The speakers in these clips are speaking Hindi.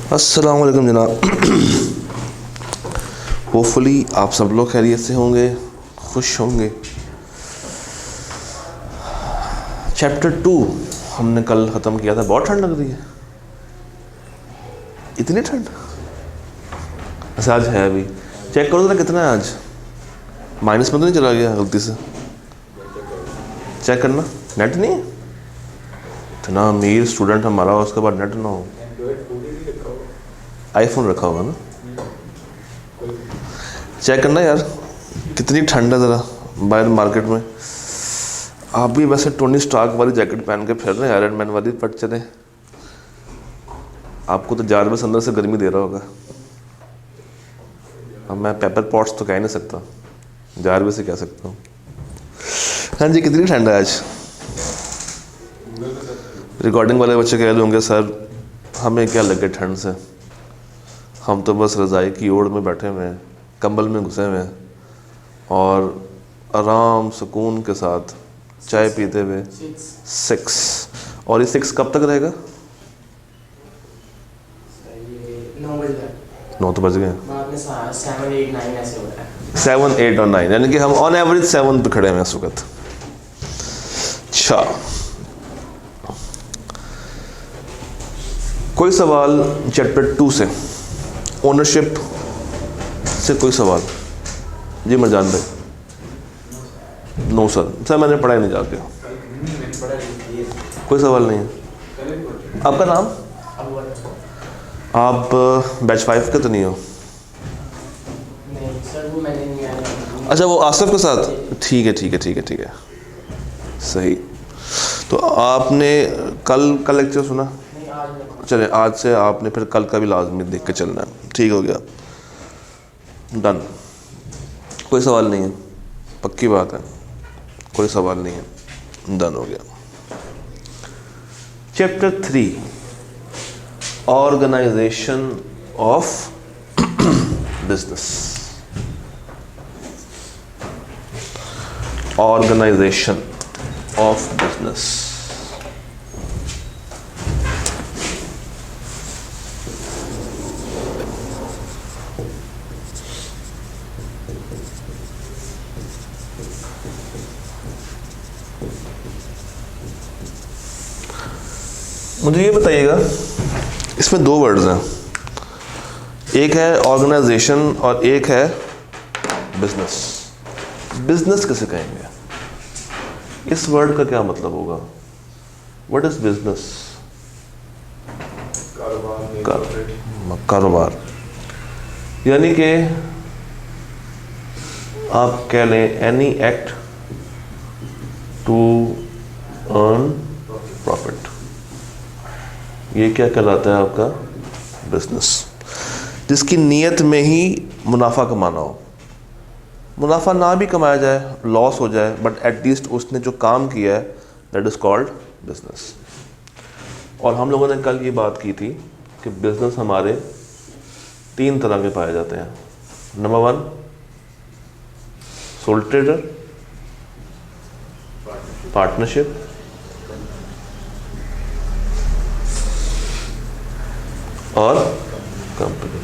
अस्सलाम वालेकुम जनाब। होपफुली आप सब लोग खैरियत से होंगे, खुश होंगे। चैप्टर 2 हमने कल ख़त्म किया था। बहुत ठंड लग रही है, इतनी ठंड। अच्छा आज है, अभी चेक करो जरा कितना है आज। माइनस में तो नहीं चला गया गलती से? चेक करना। नेट नहीं है? इतना अमीर स्टूडेंट हमारा, उसके बाद नेट ना हो। आईफोन रखा होगा ना? चेक करना यार कितनी ठंड है ज़रा बाहर मार्केट में। आप भी वैसे टोनी स्टार्क वाली जैकेट पहन के फिर रहे हैं, आयरन मैन वाली, पट चले। आपको तो जार में अंदर से गर्मी दे रहा होगा। अब मैं पेपर पॉट्स तो कह नहीं सकता, जार में से कह सकता हूँ। हाँ जी, कितनी ठंड है आज? रिकॉर्डिंग वाले बच्चे कह रहे होंगे सर हमें क्या लगे ठंड से, हम तो बस रज़ाई की ओढ़ में बैठे हुए हैं, कंबल में घुसे हुए हैं और आराम सुकून के साथ चाय पीते हुए। 6 और ये 6 कब तक रहेगा? 9 तो बज गए। 7, 8 और 9, यानी कि हम ऑन एवरेज 7 पे खड़े हैं इस वक्त। अच्छा, कोई सवाल चैप्टर 2 से, ओनरशिप से कोई सवाल? जी मरजान भाई। नो सर मैंने पढ़ा ही नहीं जाके। कोई सवाल नहीं है। आपका नाम? आप बैच 5 के तो नहीं हो? अच्छा, वो आसिफ के साथ? ठीक है सही। तो आपने कल का लेक्चर सुना? चले आज से आपने फिर कल का भी लाजमी देख के चलना है। ठीक हो गया, डन। कोई सवाल नहीं है? पक्की बात है, कोई सवाल नहीं है, डन हो गया। Chapter 3, organization of business. Organization of business. मुझे ये बताइएगा, इसमें 2 वर्ड्स हैं, एक है ऑर्गेनाइजेशन और एक है बिजनेस। बिजनेस किसे कहेंगे? इस वर्ड का क्या मतलब होगा? What is business? कारोबार। यानी कि आप कह लें any act to earn profit. ये क्या कहलाता है आपका? बिजनेस। जिसकी नीयत में ही मुनाफा कमाना हो। मुनाफा ना भी कमाया जाए, लॉस हो जाए, बट एटलीस्ट उसने जो काम किया है दैट इज़ कॉल्ड बिजनेस। और हम लोगों ने कल ये बात की थी कि बिजनेस हमारे 3 तरह के पाए जाते हैं। नंबर 1 सोल ट्रेडर, पार्टनरशिप, और कंपनी।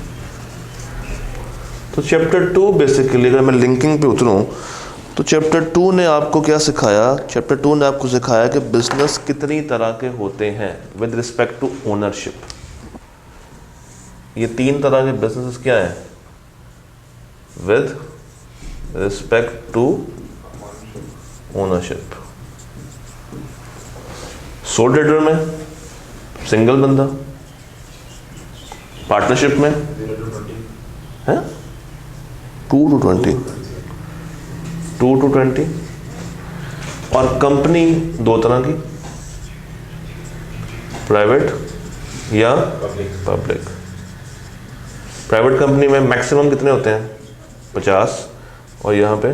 तो चैप्टर 2 बेसिकली, अगर मैं लिंकिंग पे उतरूँ तो चैप्टर 2 ने आपको क्या सिखाया? चैप्टर 2 ने आपको सिखाया कि बिजनेस कितनी तरह के होते हैं विद रिस्पेक्ट टू ओनरशिप। ये 3 तरह के बिजनेस क्या हैं with respect to ownership? Sole trader में सिंगल बंदा, पार्टनरशिप में है 2 to 20, और कंपनी 2 तरह की, प्राइवेट या पब्लिक। प्राइवेट कंपनी में मैक्सिमम कितने होते हैं? 50, और यहाँ पे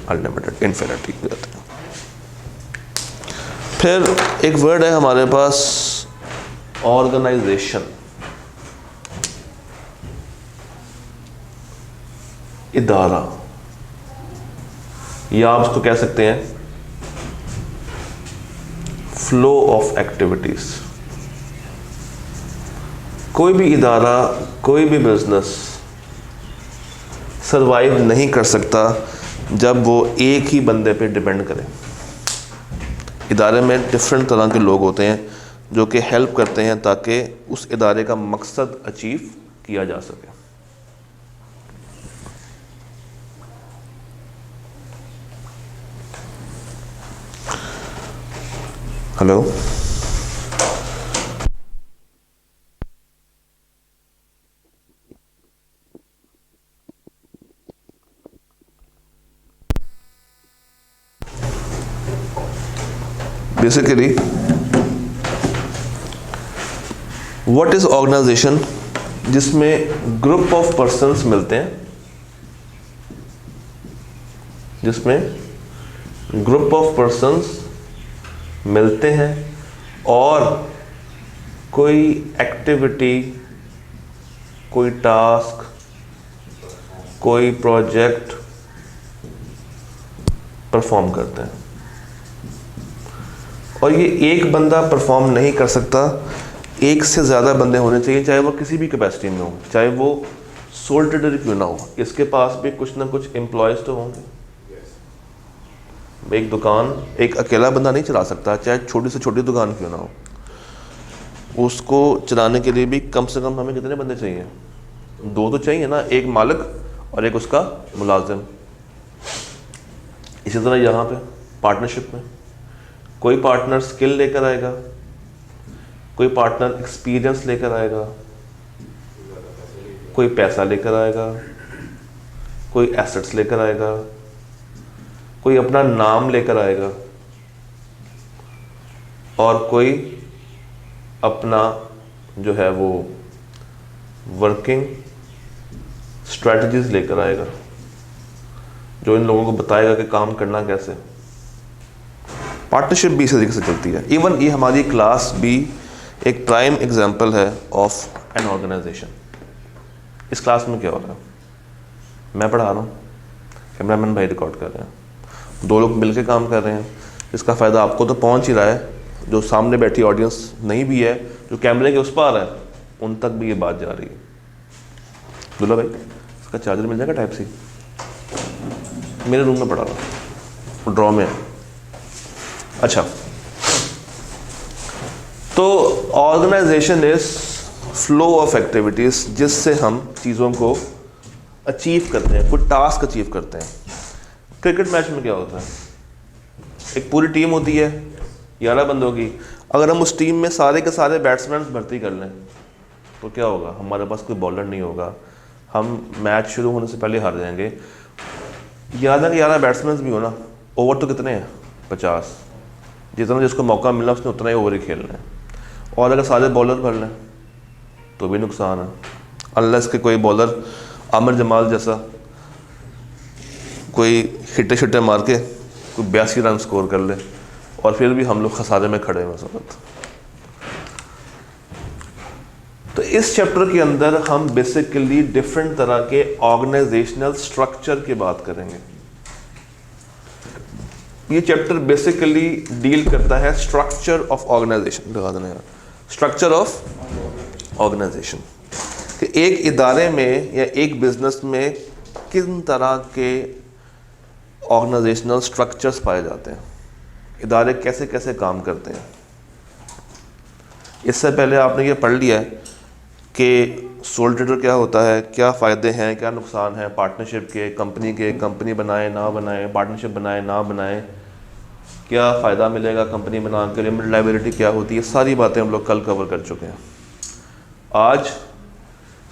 अनलिमिटेड, इन्फिनिटी होते हैं। फिर एक वर्ड है हमारे पास ऑर्गेनाइजेशन। इदारा, या आप उसको कह सकते हैं फ्लो ऑफ एक्टिविटीज। कोई भी इदारा, कोई भी बिजनेस सरवाइव नहीं कर सकता जब वो एक ही बंदे पे डिपेंड करे। इदारे में डिफरेंट तरह के लोग होते हैं जो कि हेल्प करते हैं ताकि उस इदारे का मकसद अचीव किया जा सके। Hello, basically what is organization? जिसमें ग्रुप ऑफ पर्सन्स मिलते हैं, जिसमें ग्रुप ऑफ पर्सन्स मिलते हैं और कोई एक्टिविटी, कोई टास्क, कोई प्रोजेक्ट परफॉर्म करते हैं। और ये एक बंदा परफॉर्म नहीं कर सकता, एक से ज़्यादा बंदे होने चाहिए, चाहे वो किसी भी कैपेसिटी में हो, चाहे वो सोल ट्रेडर क्यों ना हो, इसके पास भी कुछ ना कुछ एम्प्लॉयज़ तो होंगे। एक दुकान एक अकेला बंदा नहीं चला सकता, चाहे छोटी से छोटी दुकान क्यों ना हो। उसको चलाने के लिए भी कम से कम हमें कितने बंदे चाहिए? 2 तो चाहिए ना, एक मालिक और एक उसका मुलाजिम। इसी तरह यहाँ पे पार्टनरशिप में कोई पार्टनर स्किल लेकर आएगा, कोई पार्टनर एक्सपीरियंस लेकर आएगा, कोई पैसा लेकर आएगा, कोई एसेट्स लेकर आएगा, कोई अपना नाम लेकर आएगा और कोई अपना जो है वो वर्किंग स्ट्रेटजीज लेकर आएगा, जो इन लोगों को बताएगा कि काम करना कैसे। पार्टनरशिप भी इसी तरीके से चलती है। इवन ये हमारी क्लास भी एक प्राइम एग्जांपल है ऑफ एन ऑर्गेनाइजेशन। इस क्लास में क्या हो रहा है? मैं पढ़ा रहा हूँ, कैमरामैन भाई रिकॉर्ड कर रहे हैं, 2 लोग मिलकर काम कर रहे हैं। इसका फ़ायदा आपको तो पहुँच ही रहा है, जो सामने बैठी ऑडियंस नहीं भी है, जो कैमरे के उस पार है, उन तक भी ये बात जा रही है। दुल्ला भाई, इसका चार्जर मिल जाएगा टाइप सी? मेरे रूम में पड़ा हुआ, ड्रॉ में है। अच्छा, तो organization is flow of activities जिससे हम चीज़ों को अचीव करते हैं, कोई टास्क अचीव करते हैं। क्रिकेट मैच में क्या होता है? एक पूरी टीम होती है 11 बंदों की। अगर हम उस टीम में सारे के सारे बैट्समैन भर्ती कर लें तो क्या होगा? हमारे पास कोई बॉलर नहीं होगा, हम मैच शुरू होने से पहले हार जाएंगे। 11 के 11 बैट्समैन भी हो ना, ओवर तो कितने हैं? 50। जितना जिसको मौका मिलना उसने उतना ही ओवर ही खेलना है। और अगर सारे बॉलर भर लें तो भी नुकसान है, अनलेस के कोई बॉलर आमिर जमाल जैसा कोई हिट्टे शिट्टे मार के कोई 82 रन स्कोर कर ले, और फिर भी हम लोग खसारे में खड़े हैं उस वक्त। तो इस चैप्टर के अंदर हम बेसिकली डिफरेंट तरह के ऑर्गेनाइजेशनल स्ट्रक्चर की बात करेंगे। ये चैप्टर बेसिकली डील करता है स्ट्रक्चर ऑफ ऑर्गेनाइजेशन। दिखा देना यार, स्ट्रक्चर ऑफ ऑर्गेनाइजेशन कि एक इदारे में या एक बिजनेस में किन तरह के ऑर्गेनाइजेशनल स्ट्रक्चर्स पाए जाते हैं, इदारे कैसे कैसे काम करते हैं। इससे पहले आपने ये पढ़ लिया है कि सोल ट्रेडर क्या होता है, क्या फ़ायदे हैं, क्या नुकसान है पार्टनरशिप के, कंपनी बनाए ना बनाए, पार्टनरशिप बनाए ना बनाए, क्या फ़ायदा मिलेगा कंपनी बना के, लिमिटेड लायबिलिटी क्या होती है, सारी बातें हम लोग कल कवर कर चुके हैं। आज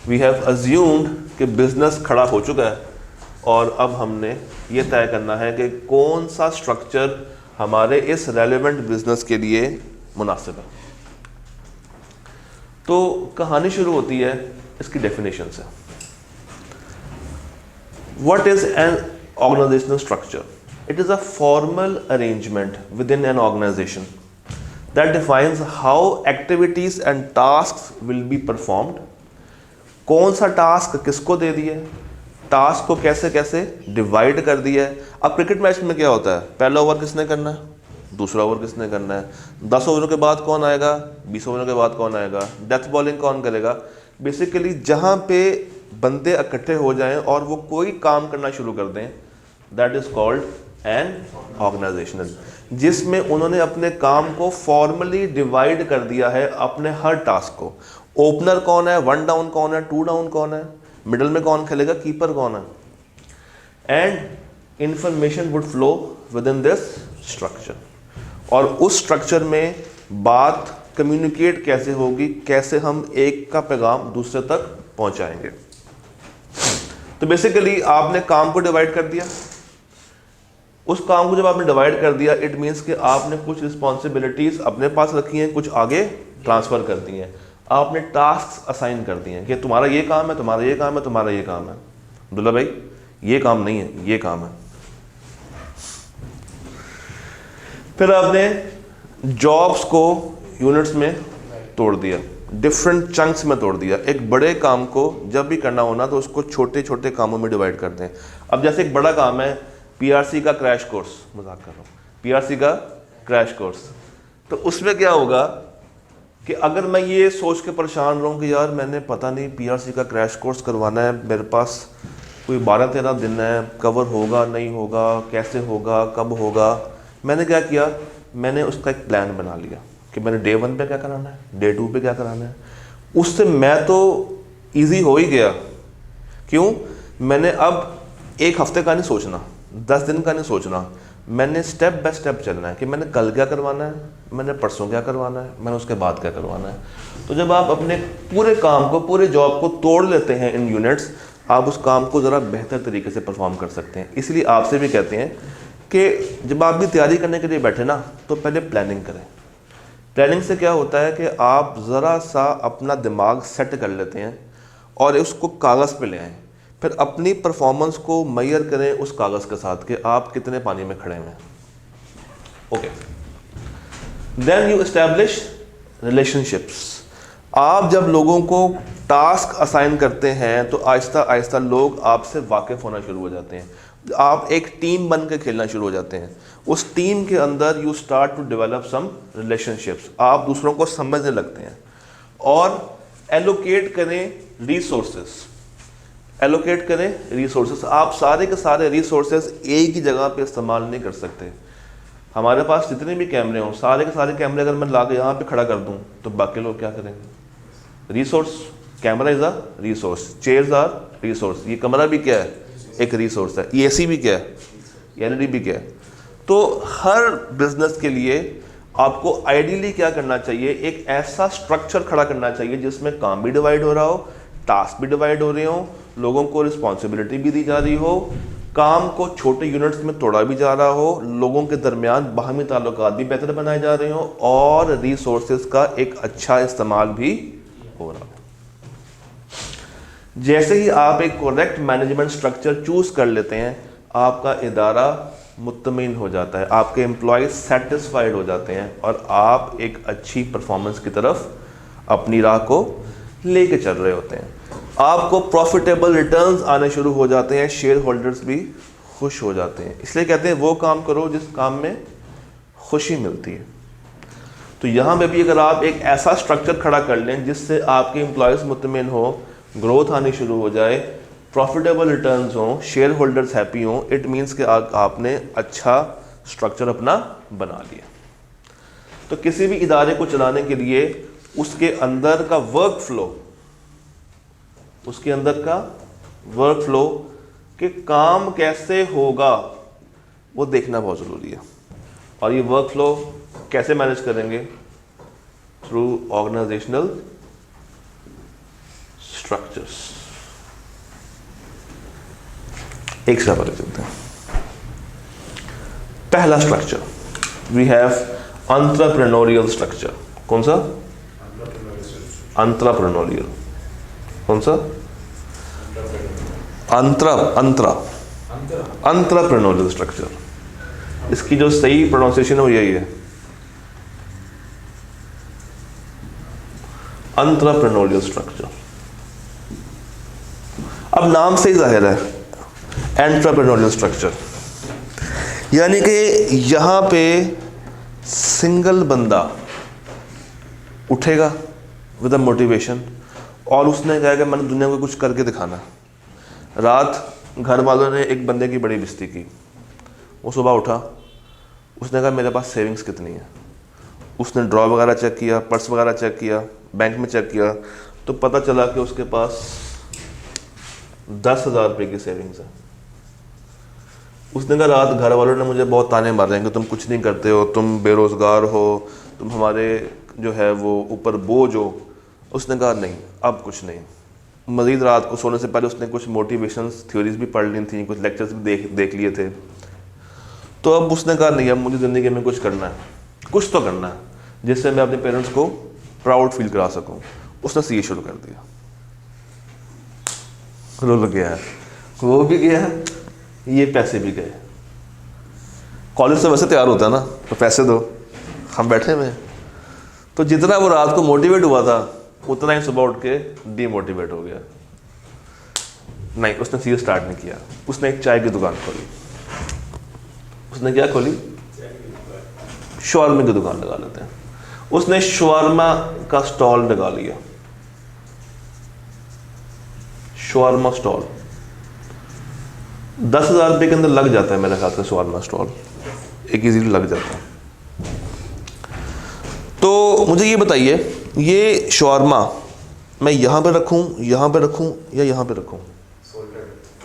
वी हैव अज्यूम्ड कि बिज़नेस खड़ा हो चुका है और अब हमने ये तय करना है कि कौन सा स्ट्रक्चर हमारे इस रेलेवेंट बिजनेस के लिए मुनासिब है। तो कहानी शुरू होती है इसकी डेफिनेशन से। What is an organizational structure? It is a formal arrangement within an organization that defines how activities and tasks will be performed. कौन सा टास्क किसको दे दिए, टास्क को कैसे कैसे डिवाइड कर दिया है। अब क्रिकेट मैच में क्या होता है, पहला ओवर किसने करना है, दूसरा ओवर किसने करना है, 10 ओवरों के बाद कौन आएगा, 20 ओवरों के बाद कौन आएगा, डेथ बॉलिंग कौन करेगा, बेसिकली जहाँ पे बंदे इकट्ठे हो जाएं और वो कोई काम करना शुरू कर दें, that is called an organizational, जिसमें उन्होंने अपने काम को फॉर्मली डिवाइड कर दिया है अपने हर टास्क को। ओपनर कौन है, 1 डाउन कौन है, 2 डाउन कौन है, मिडल में कौन खेलेगा, कीपर कौन है, and information would flow with in this structure. और उस स्ट्रक्चर में बात कम्युनिकेट कैसे होगी, कैसे हम एक का पैगाम दूसरे तक पहुंचाएंगे। तो बेसिकली आपने काम को डिवाइड कर दिया। उस काम को जब आपने डिवाइड कर दिया, इट मीन्स कि आपने कुछ रिस्पॉन्सिबिलिटीज अपने पास रखी हैं, कुछ आगे ट्रांसफर कर दी हैं। आपने टास्क असाइन कर दिए हैं कि तुम्हारा ये काम है, तुम्हारा ये काम है, तुम्हारा ये काम है। अब्दुल्ला भाई ये काम नहीं है, ये काम है। फिर आपने जॉब्स को यूनिट्स में तोड़ दिया, डिफरेंट चंक्स में तोड़ दिया। एक बड़े काम को जब भी करना होना तो उसको छोटे छोटे कामों में डिवाइड करते हैं। अब जैसे एक बड़ा काम है पीआरसी का क्रैश कोर्स, मजाक कर रहा हूँ, पीआरसी का क्रैश कोर्स, तो उसमें क्या होगा कि अगर मैं ये सोच के परेशान रहूँ कि यार मैंने पता नहीं पीआरसी का क्रैश कोर्स करवाना है, मेरे पास कोई 12-13 दिन है, कवर होगा नहीं होगा, कैसे होगा, कब होगा, मैंने क्या किया, मैंने उसका एक प्लान बना लिया कि मैंने डे 1 पे क्या कराना है, डे 2 पे क्या कराना है। उससे मैं तो ईजी हो ही गया। क्यों? मैंने अब एक हफ्ते का नहीं सोचना, 10 दिन का नहीं सोचना, मैंने स्टेप बाय स्टेप चलना है कि मैंने कल क्या करवाना है, मैंने परसों क्या करवाना है, मैंने उसके बाद क्या करवाना है। तो जब आप अपने पूरे काम को, पूरे जॉब को तोड़ लेते हैं इन यूनिट्स, आप उस काम को ज़रा बेहतर तरीके से परफॉर्म कर सकते हैं। इसलिए आपसे भी कहते हैं कि जब आप भी तैयारी करने के लिए बैठे ना, तो पहले प्लानिंग करें। प्लानिंग से क्या होता है कि आप ज़रा सा अपना दिमाग सेट कर लेते हैं और उसको कागज़ पे ले आएँ। फिर अपनी परफॉर्मेंस को मेजर करें उस कागज़ के साथ कि आप कितने पानी में खड़े हैं। Okay, then you establish relationships. आप जब लोगों को टास्क असाइन करते हैं तो आहिस्ता आहिस्ता लोग आपसे वाकिफ़ होना शुरू हो जाते हैं। आप एक टीम बन के खेलना शुरू हो जाते हैं। उस टीम के अंदर you start to develop some relationships. आप दूसरों को समझने लगते हैं। और एलोकेट करें रिसोर्सेस, एलोकेट करें रिसोर्सेस। आप सारे के सारे रिसोर्सेस एक ही जगह पे इस्तेमाल नहीं कर सकते। हमारे पास जितने भी कैमरे हों, सारे के सारे कैमरे अगर मैं ला के यहाँ पे खड़ा कर दूँ तो बाकी लोग क्या करेंगे? Resource, camera is a resource, chairs are resource, ये कमरा भी क्या है? एक रिसोर्स है। ये एसी भी क्या है? एलईडी भी क्या है? तो हर बिजनेस के लिए आपको आइडियली क्या करना चाहिए? एक ऐसा स्ट्रक्चर खड़ा करना चाहिए जिसमें काम भी डिवाइड हो रहा हो, टास्क भी डिवाइड हो रहे हो, लोगों को रिस्पॉन्सिबिलिटी भी दी जा रही हो, काम को छोटे यूनिट्स में तोड़ा भी जा रहा हो, लोगों के दरमियान बाहमी ताल्लुकात भी बेहतर बनाए जा रहे हो और रिसोर्सेज का एक अच्छा इस्तेमाल भी हो रहा हो। जैसे ही आप एक करेक्ट मैनेजमेंट स्ट्रक्चर चूज कर लेते हैं, आपका इदारा मुत्तमिन हो जाता है, आपके एम्प्लॉयज सेटिस्फाइड हो जाते हैं और आप एक अच्छी परफॉर्मेंस की तरफ अपनी राह को लेके चल रहे होते हैं। आपको प्रॉफिटेबल रिटर्न्स आने शुरू हो जाते हैं, शेयर होल्डर्स भी खुश हो जाते हैं। इसलिए कहते हैं वो काम करो जिस काम में खुशी मिलती है। तो यहाँ पे भी अगर आप एक ऐसा स्ट्रक्चर खड़ा कर लें जिससे आपके एम्प्लॉयज मुत्तमिन हो, ग्रोथ आनी शुरू हो जाए, प्रॉफिटेबल रिटर्न्स हों, शेयर होल्डर्स हैप्पी हों, इट मीन्स कि आपने अच्छा स्ट्रक्चर अपना बना लिया। तो किसी भी इदारे को चलाने के लिए उसके अंदर का वर्क फ्लो, उसके अंदर का वर्क फ्लो कि काम कैसे होगा वो देखना बहुत ज़रूरी है। और ये वर्क फ्लो कैसे मैनेज करेंगे? Through organizational structures. एक से पहले चलते हैं। पहला structure we have entrepreneurial structure. कौन सा? एंटरप्रेन्योरियल। कौन सा? Entrepreneurial structure. इसकी जो सही प्रोनाउंसिएशन है वो यही है, एंटरप्रेन्योरियल स्ट्रक्चर। अब नाम से ही जाहिर है एंटरप्रेन्योरियल स्ट्रक्चर, यानी कि यहाँ पे सिंगल बंदा उठेगा विद अ मोटिवेशन और उसने कहा कि मैंने दुनिया को कुछ करके दिखाना। रात घर वालों ने एक बंदे की बड़ी बेइज्जती की। वो सुबह उठा, उसने कहा मेरे पास सेविंग्स कितनी है। उसने ड्रॉ वगैरह चेक किया, पर्स वगैरह चेक किया, बैंक में चेक किया, तो पता चला कि उसके पास 10,000 रुपये की सेविंग्स है। उसने कहा रात घर वालों ने मुझे बहुत ताने मारे कि तुम कुछ नहीं करते हो, तुम बेरोज़गार हो, तुम हमारे जो है वो ऊपर बोझ हो। उसने कहा नहीं, अब कुछ नहीं। मज़ीद रात को सोने से पहले उसने कुछ मोटिवेशंस थ्योरीज भी पढ़ ली थी, कुछ लेक्चर्स भी देख लिए थे। तो अब उसने कहा नहीं, अब मुझे ज़िंदगी में कुछ करना है, कुछ तो करना है जिससे मैं अपने पेरेंट्स को प्राउड फील करा सकूं। उसने सीए शुरू कर दिया। रुल गया है, वो भी गया, ये पैसे भी गए। कॉलेज से वैसे तैयार होता है ना, तो पैसे दो, हम बैठे हुए हैं। तो जितना वो रात को मोटिवेट हुआ था उतना ही सुबह उठ के डीमोटिवेट हो गया। नहीं, उसने सीए स्टार्ट नहीं किया, उसने एक चाय की दुकान खोली। उसने क्या खोली? शवारमा की दुकान लगा लेते हैं। उसने शवारमा का स्टॉल लगा लिया, शवारमा स्टॉल। 10,000 रुपये के अंदर लग जाता है मेरे ख्याल से शवारमा स्टॉल, एक इजीली लग जाता है। तो मुझे ये बताइए, ये शवारमा मैं यहाँ पे रखूँ, यहाँ पे रखूँ या यहाँ पे रखूँ?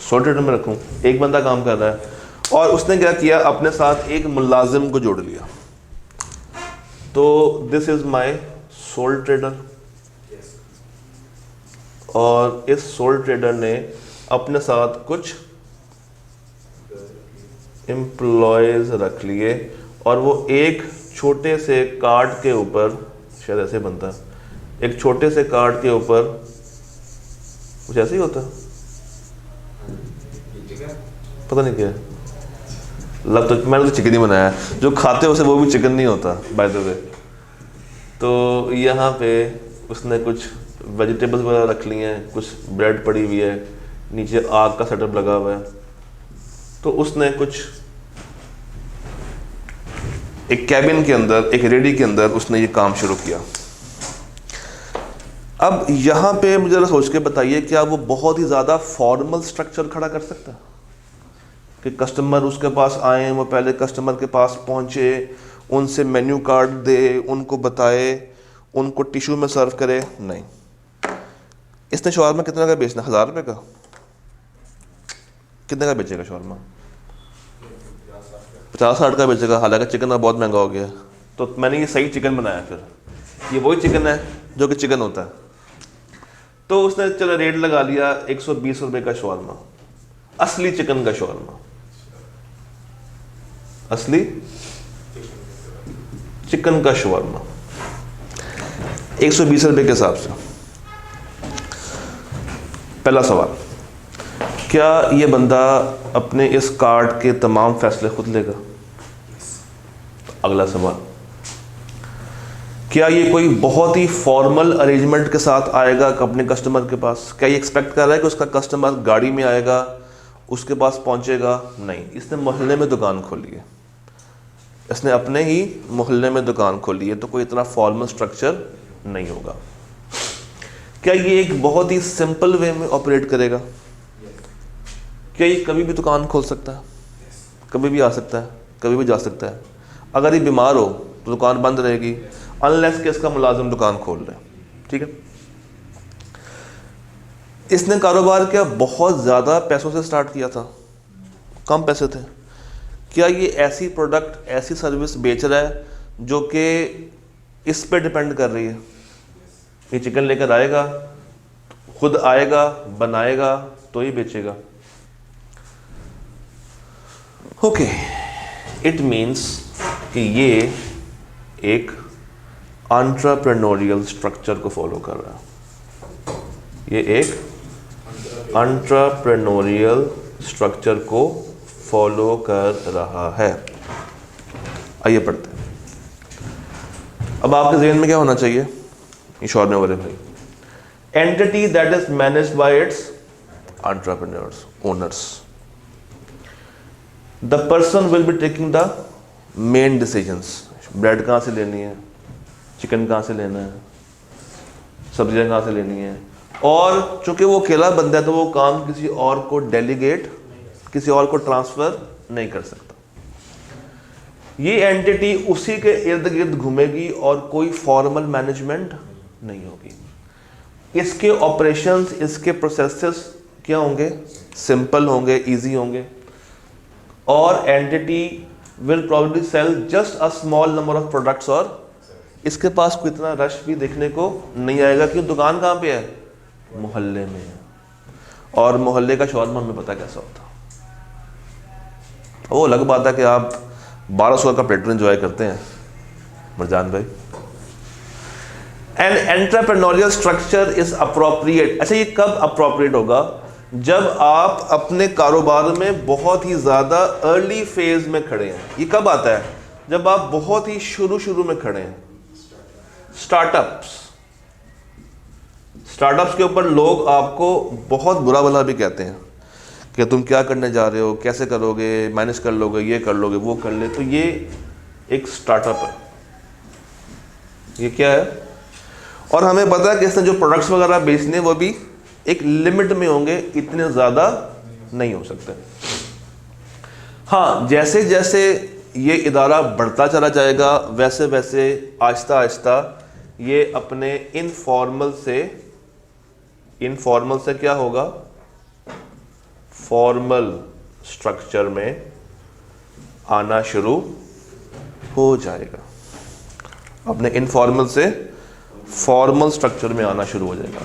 सॉल्टेड में रखूँ। एक बंदा काम कर रहा है और उसने क्या किया, अपने साथ एक मुलाजिम को जोड़ लिया। तो this is my soul trader, और इस सोल ट्रेडर ने अपने साथ कुछ एम्प्लॉयज रख लिए, और वो एक छोटे से कार्ड के ऊपर, शायद ऐसे बनता है, एक छोटे से कार्ड के ऊपर कुछ ऐसे ही होता है, पता नहीं क्या है, लग तो मैंने तो चिकन ही बनाया है, जो खाते हैं उसे वो भी चिकन नहीं होता बाय द वे। तो यहाँ पे उसने कुछ वेजिटेबल्स वगैरह रख ली हैं, कुछ ब्रेड पड़ी हुई है, नीचे आग का सेटअप लगा हुआ है। तो उसने कुछ एक कैबिन के अंदर, एक रेडी के अंदर उसने ये काम शुरू किया। अब यहाँ पे मुझे जरा सोच के बताइए, क्या वो बहुत ही ज़्यादा फॉर्मल स्ट्रक्चर खड़ा कर सकता है कि कस्टमर उसके पास आए, वो पहले कस्टमर के पास पहुँचे, उनसे मेन्यू कार्ड दे, उनको बताए, उनको टिश्यू में सर्व करे? नहीं। इसने शवारमा कितने का बेचना? 1,000 रुपये का? कितने का बेचेगा शवारमा? 50-60 का बेचेगा, हालांकि चिकन बहुत महंगा हो गया है। तो मैंने ये सही चिकन बनाया, फिर ये वही चिकन है जो कि चिकन होता है। तो उसने चलो रेट लगा लिया 120 रुपये का शवारमा, असली चिकन का शवारमा, असली चिकन का शवारमा 120 रुपये के हिसाब से। पहला सवाल, क्या ये बंदा अपने इस कार्ड के तमाम फैसले खुद लेगा? अगला सवाल, क्या ये कोई बहुत ही फॉर्मल अरेंजमेंट के साथ आएगा अपने कस्टमर के पास? क्या ये एक्सपेक्ट कर रहा है कि उसका कस्टमर गाड़ी में आएगा, उसके पास पहुंचेगा? नहीं, इसने मोहल्ले में दुकान खोली है, इसने अपने ही मोहल्ले में दुकान खोली है, तो कोई इतना फॉर्मल स्ट्रक्चर नहीं होगा। क्या ये एक बहुत ही सिंपल वे में ऑपरेट करेगा? क्या ये कभी भी दुकान खोल सकता है? कभी भी आ सकता है, कभी भी जा सकता है। अगर ये बीमार हो तो दुकान बंद रहेगी, अनलेस कि इसका मुलाजिम दुकान खोल रहे। ठीक है। इसने कारोबार क्या बहुत ज़्यादा पैसों से स्टार्ट किया था? कम पैसे थे। क्या ये ऐसी प्रोडक्ट, ऐसी सर्विस बेच रहा है जो कि इस पे डिपेंड कर रही है? ये चिकन लेकर आएगा, खुद आएगा, बनाएगा तो ही बेचेगा। ओके, इट मीन्स कि ये एक एंटरप्रेन्योरियल स्ट्रक्चर को फॉलो कर रहा है। ये एक एंटरप्रेन्योरियल स्ट्रक्चर को फॉलो कर रहा है। आइए पढ़ते हैं। अब आपके ज़हन में क्या होना चाहिए? इंश्योर वाले भाई, entity that is managed by it's entrepreneurs, owners. The person will be taking the main decisions. Bread कहाँ से लेनी है, चिकन कहाँ से लेना है, सब्जियाँ कहाँ से लेनी है, और चूंकि वो अकेला बंदा है तो वो काम किसी और को डेलीगेट, किसी और को ट्रांसफ़र नहीं कर सकता। ये एंटिटी उसी के इर्द गिर्द घूमेगी और कोई फॉर्मल मैनेजमेंट नहीं होगी। इसके ऑपरेशंस, इसके प्रोसेसेस क्या होंगे? सिंपल होंगे, इजी होंगे। और entity will probably sell just a small number of products, और इसके पास कोई इतना रश भी देखने को नहीं आएगा कि दुकान कहाँ पे है? मोहल्ले में है। और मोहल्ले का शौरमा हमें पता कैसा होता है। वो अलग बात है कि आप 1200 का पेट्रोल एंजॉय करते हैं मरजान भाई। An entrepreneurial structure is appropriate. अच्छा, ये कब अप्रोप्रिएट होगा? जब आप अपने कारोबार में बहुत ही ज़्यादा अर्ली फेज में खड़े हैं। ये कब आता है? जब आप बहुत ही शुरू में खड़े हैं। स्टार्टअप्स के ऊपर लोग आपको बहुत बुरा भला भी कहते हैं कि तुम क्या करने जा रहे हो, कैसे करोगे, मैनेज कर लोगे, ये कर लोगे, वो कर ले। तो ये एक स्टार्टअप है। ये क्या है? और हमें पता है कि इसने जो प्रोडक्ट्स वगैरह बेचने वो भी एक लिमिट में होंगे, इतने ज़्यादा नहीं हो सकते। हाँ, जैसे जैसे ये इदारा बढ़ता चला जाएगा वैसे वैसे आहिस्ता आहिस्ता ये अपने इनफॉर्मल से क्या होगा? फॉर्मल स्ट्रक्चर में आना शुरू हो जाएगा। अपने इनफॉर्मल से फॉर्मल स्ट्रक्चर में आना शुरू हो जाएगा।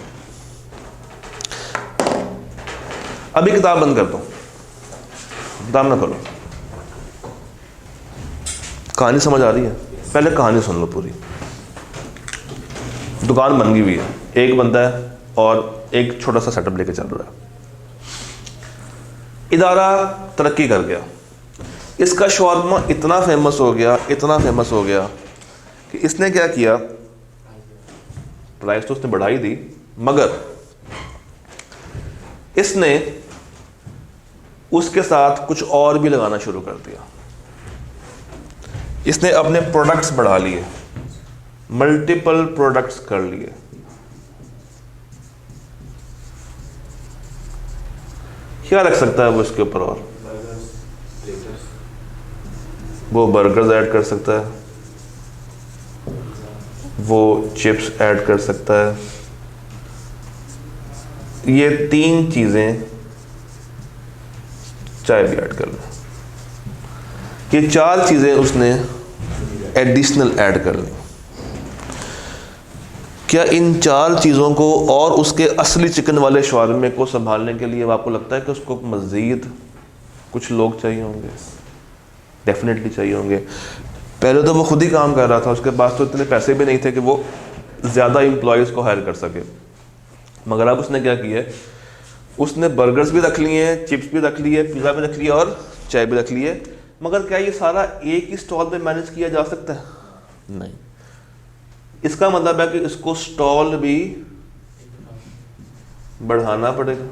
अभी किताब बंद कर दो, किताब ना करो। कहानी समझ आ रही है? पहले कहानी सुन लो पूरी। दुकान बन गई हुई है, एक बंदा है और एक छोटा सा सेटअप लेके चल रहा है। इदारा तरक्की कर गया, इसका शौरमा इतना फेमस हो गया कि इसने क्या किया? प्राइस तो उसने बढ़ाई दी, मगर इसने उसके साथ कुछ और भी लगाना शुरू कर दिया। इसने अपने प्रोडक्ट्स बढ़ा लिए, मल्टीपल प्रोडक्ट्स कर लिए। क्या रख सकता है वो इसके ऊपर? और वो बर्गर्स ऐड कर सकता है, वो चिप्स ऐड कर सकता है। ये 3 चीजें, चाय भी ऐड कर ले, ये 4 चीजें उसने एडिशनल ऐड कर ली। क्या इन 4 चीज़ों को और उसके असली चिकन वाले शौरमे को संभालने के लिए आपको लगता है कि उसको मज़ीद कुछ लोग चाहिए होंगे? डेफिनेटली चाहिए होंगे। पहले तो वो खुद ही काम कर रहा था, उसके पास तो इतने पैसे भी नहीं थे कि वो ज़्यादा एम्प्लॉयज़ को हायर कर सके। मगर अब उसने क्या किया है? उसने बर्गर्स भी रख लिए हैं, चिप्स भी रख लिए, पिज़्ज़ा भी रख लिया और चाय भी रख ली है। मगर क्या ये सारा एक ही स्टॉल पे मैनेज किया जा सकता है? नहीं। इसका मतलब है कि इसको स्टॉल भी बढ़ाना पड़ेगा,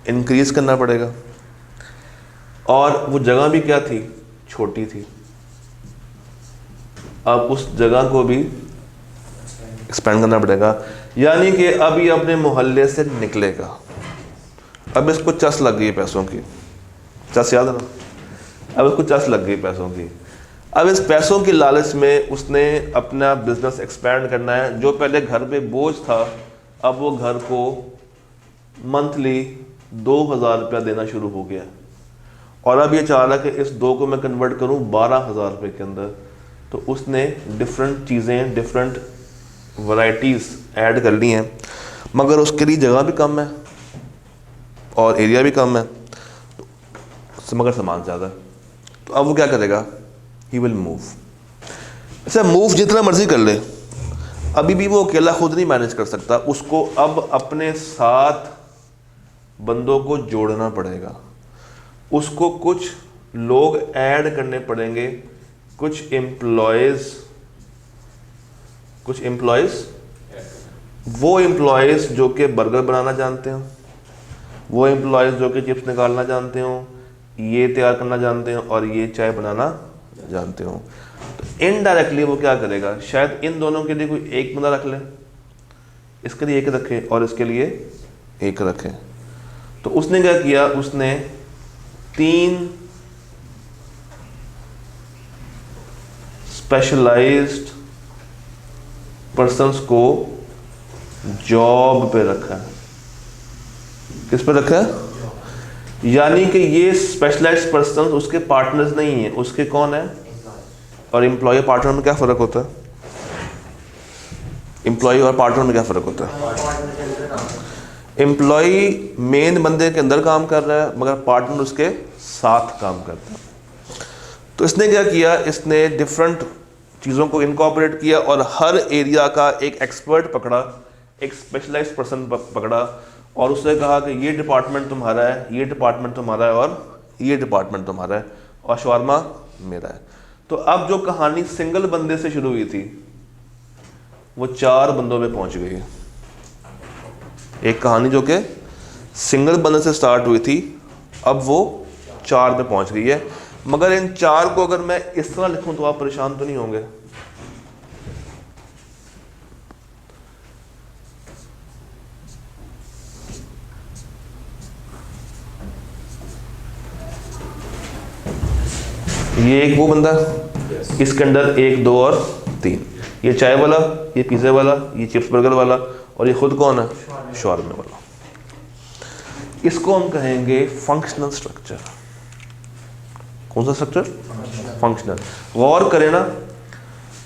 इंक्रीज करना पड़ेगा। और वो जगह भी क्या थी? छोटी थी। अब उस जगह को भी एक्सपेंड करना पड़ेगा। यानी कि अब ये अपने मोहल्ले से निकलेगा। अब इसको चस लग गई पैसों की। चस याद है ना? अब इसको चस लग गई पैसों की। अब इस पैसों की लालच में उसने अपना बिजनेस एक्सपैंड करना है। जो पहले घर पे बोझ था, अब वो घर को मंथली 2000 रुपया देना शुरू हो गया। और अब ये चाह रहा कि इस 2 को मैं कन्वर्ट करूं 12,000 रुपये के अंदर। तो उसने डिफरेंट चीज़ें, डिफरेंट वैरायटीज़ ऐड कर ली हैं, मगर उसके लिए जगह भी कम है और एरिया भी कम है, मगर सामान ज़्यादा है। तो अब वो क्या करेगा? He will move. अच्छा, मूव जितना मर्जी कर ले, अभी भी वो अकेला खुद नहीं मैनेज कर सकता। उसको अब अपने साथ बंदों को जोड़ना पड़ेगा, उसको कुछ लोग ऐड करने पड़ेंगे, कुछ एम्प्लॉयज़, वो एम्प्लॉयज़ जो कि बर्गर बनाना जानते हो, वो एम्प्लॉयज़ जो कि चिप्स निकालना जानते हो, ये तैयार करना जानते हो और ये चाय बनाना जानते हो। तो इनडायरेक्टली वो क्या करेगा? शायद इन दोनों के लिए कोई एक बंदा रख ले, इसके लिए एक रखे और इसके लिए एक रखें। तो उसने क्या किया, उसने 3 स्पेशलाइज्ड पर्सन्स को जॉब पे रखा है। किस पे रखा है? यानी कि ये स्पेशलाइज्ड पर्सन उसके पार्टनर्स नहीं है, उसके कौन है? और एम्प्लॉय पार्टनर में क्या फर्क होता है? एम्प्लॉय और पार्टनर में क्या फर्क होता है? एम्प्लॉय मेन बंदे के अंदर काम कर रहा है, मगर पार्टनर उसके साथ काम करता है। तो इसने क्या किया, इसने डिफरेंट चीज़ों को इनकॉर्पोरेट किया और हर एरिया का एक एक्सपर्ट पकड़ा, एक स्पेशलाइज्ड पर्सन पकड़ा और उससे कहा कि ये डिपार्टमेंट तुम्हारा है, ये डिपार्टमेंट तुम्हारा है और ये डिपार्टमेंट तुम्हारा है और शवारमा मेरा है। तो अब जो कहानी सिंगल बंदे से शुरू हुई थी वो 4 बंदों पे पहुंच गई है। एक कहानी जो कि सिंगल बंदे से स्टार्ट हुई थी अब वो 4 पे पहुंच गई है। मगर इन 4 को अगर मैं इस तरह लिखूं तो आप परेशान तो नहीं होंगे? ये एक वो बंदा, इसके अंदर 1 2 और 3, ये चाय वाला, ये पिज़्ज़ा वाला, ये चिप्स बर्गर वाला और ये खुद कौन है? शवारमा वाला। इसको हम कहेंगे फंक्शनल स्ट्रक्चर। कौन सा स्ट्रक्चर? फंक्शनल। गौर करें ना,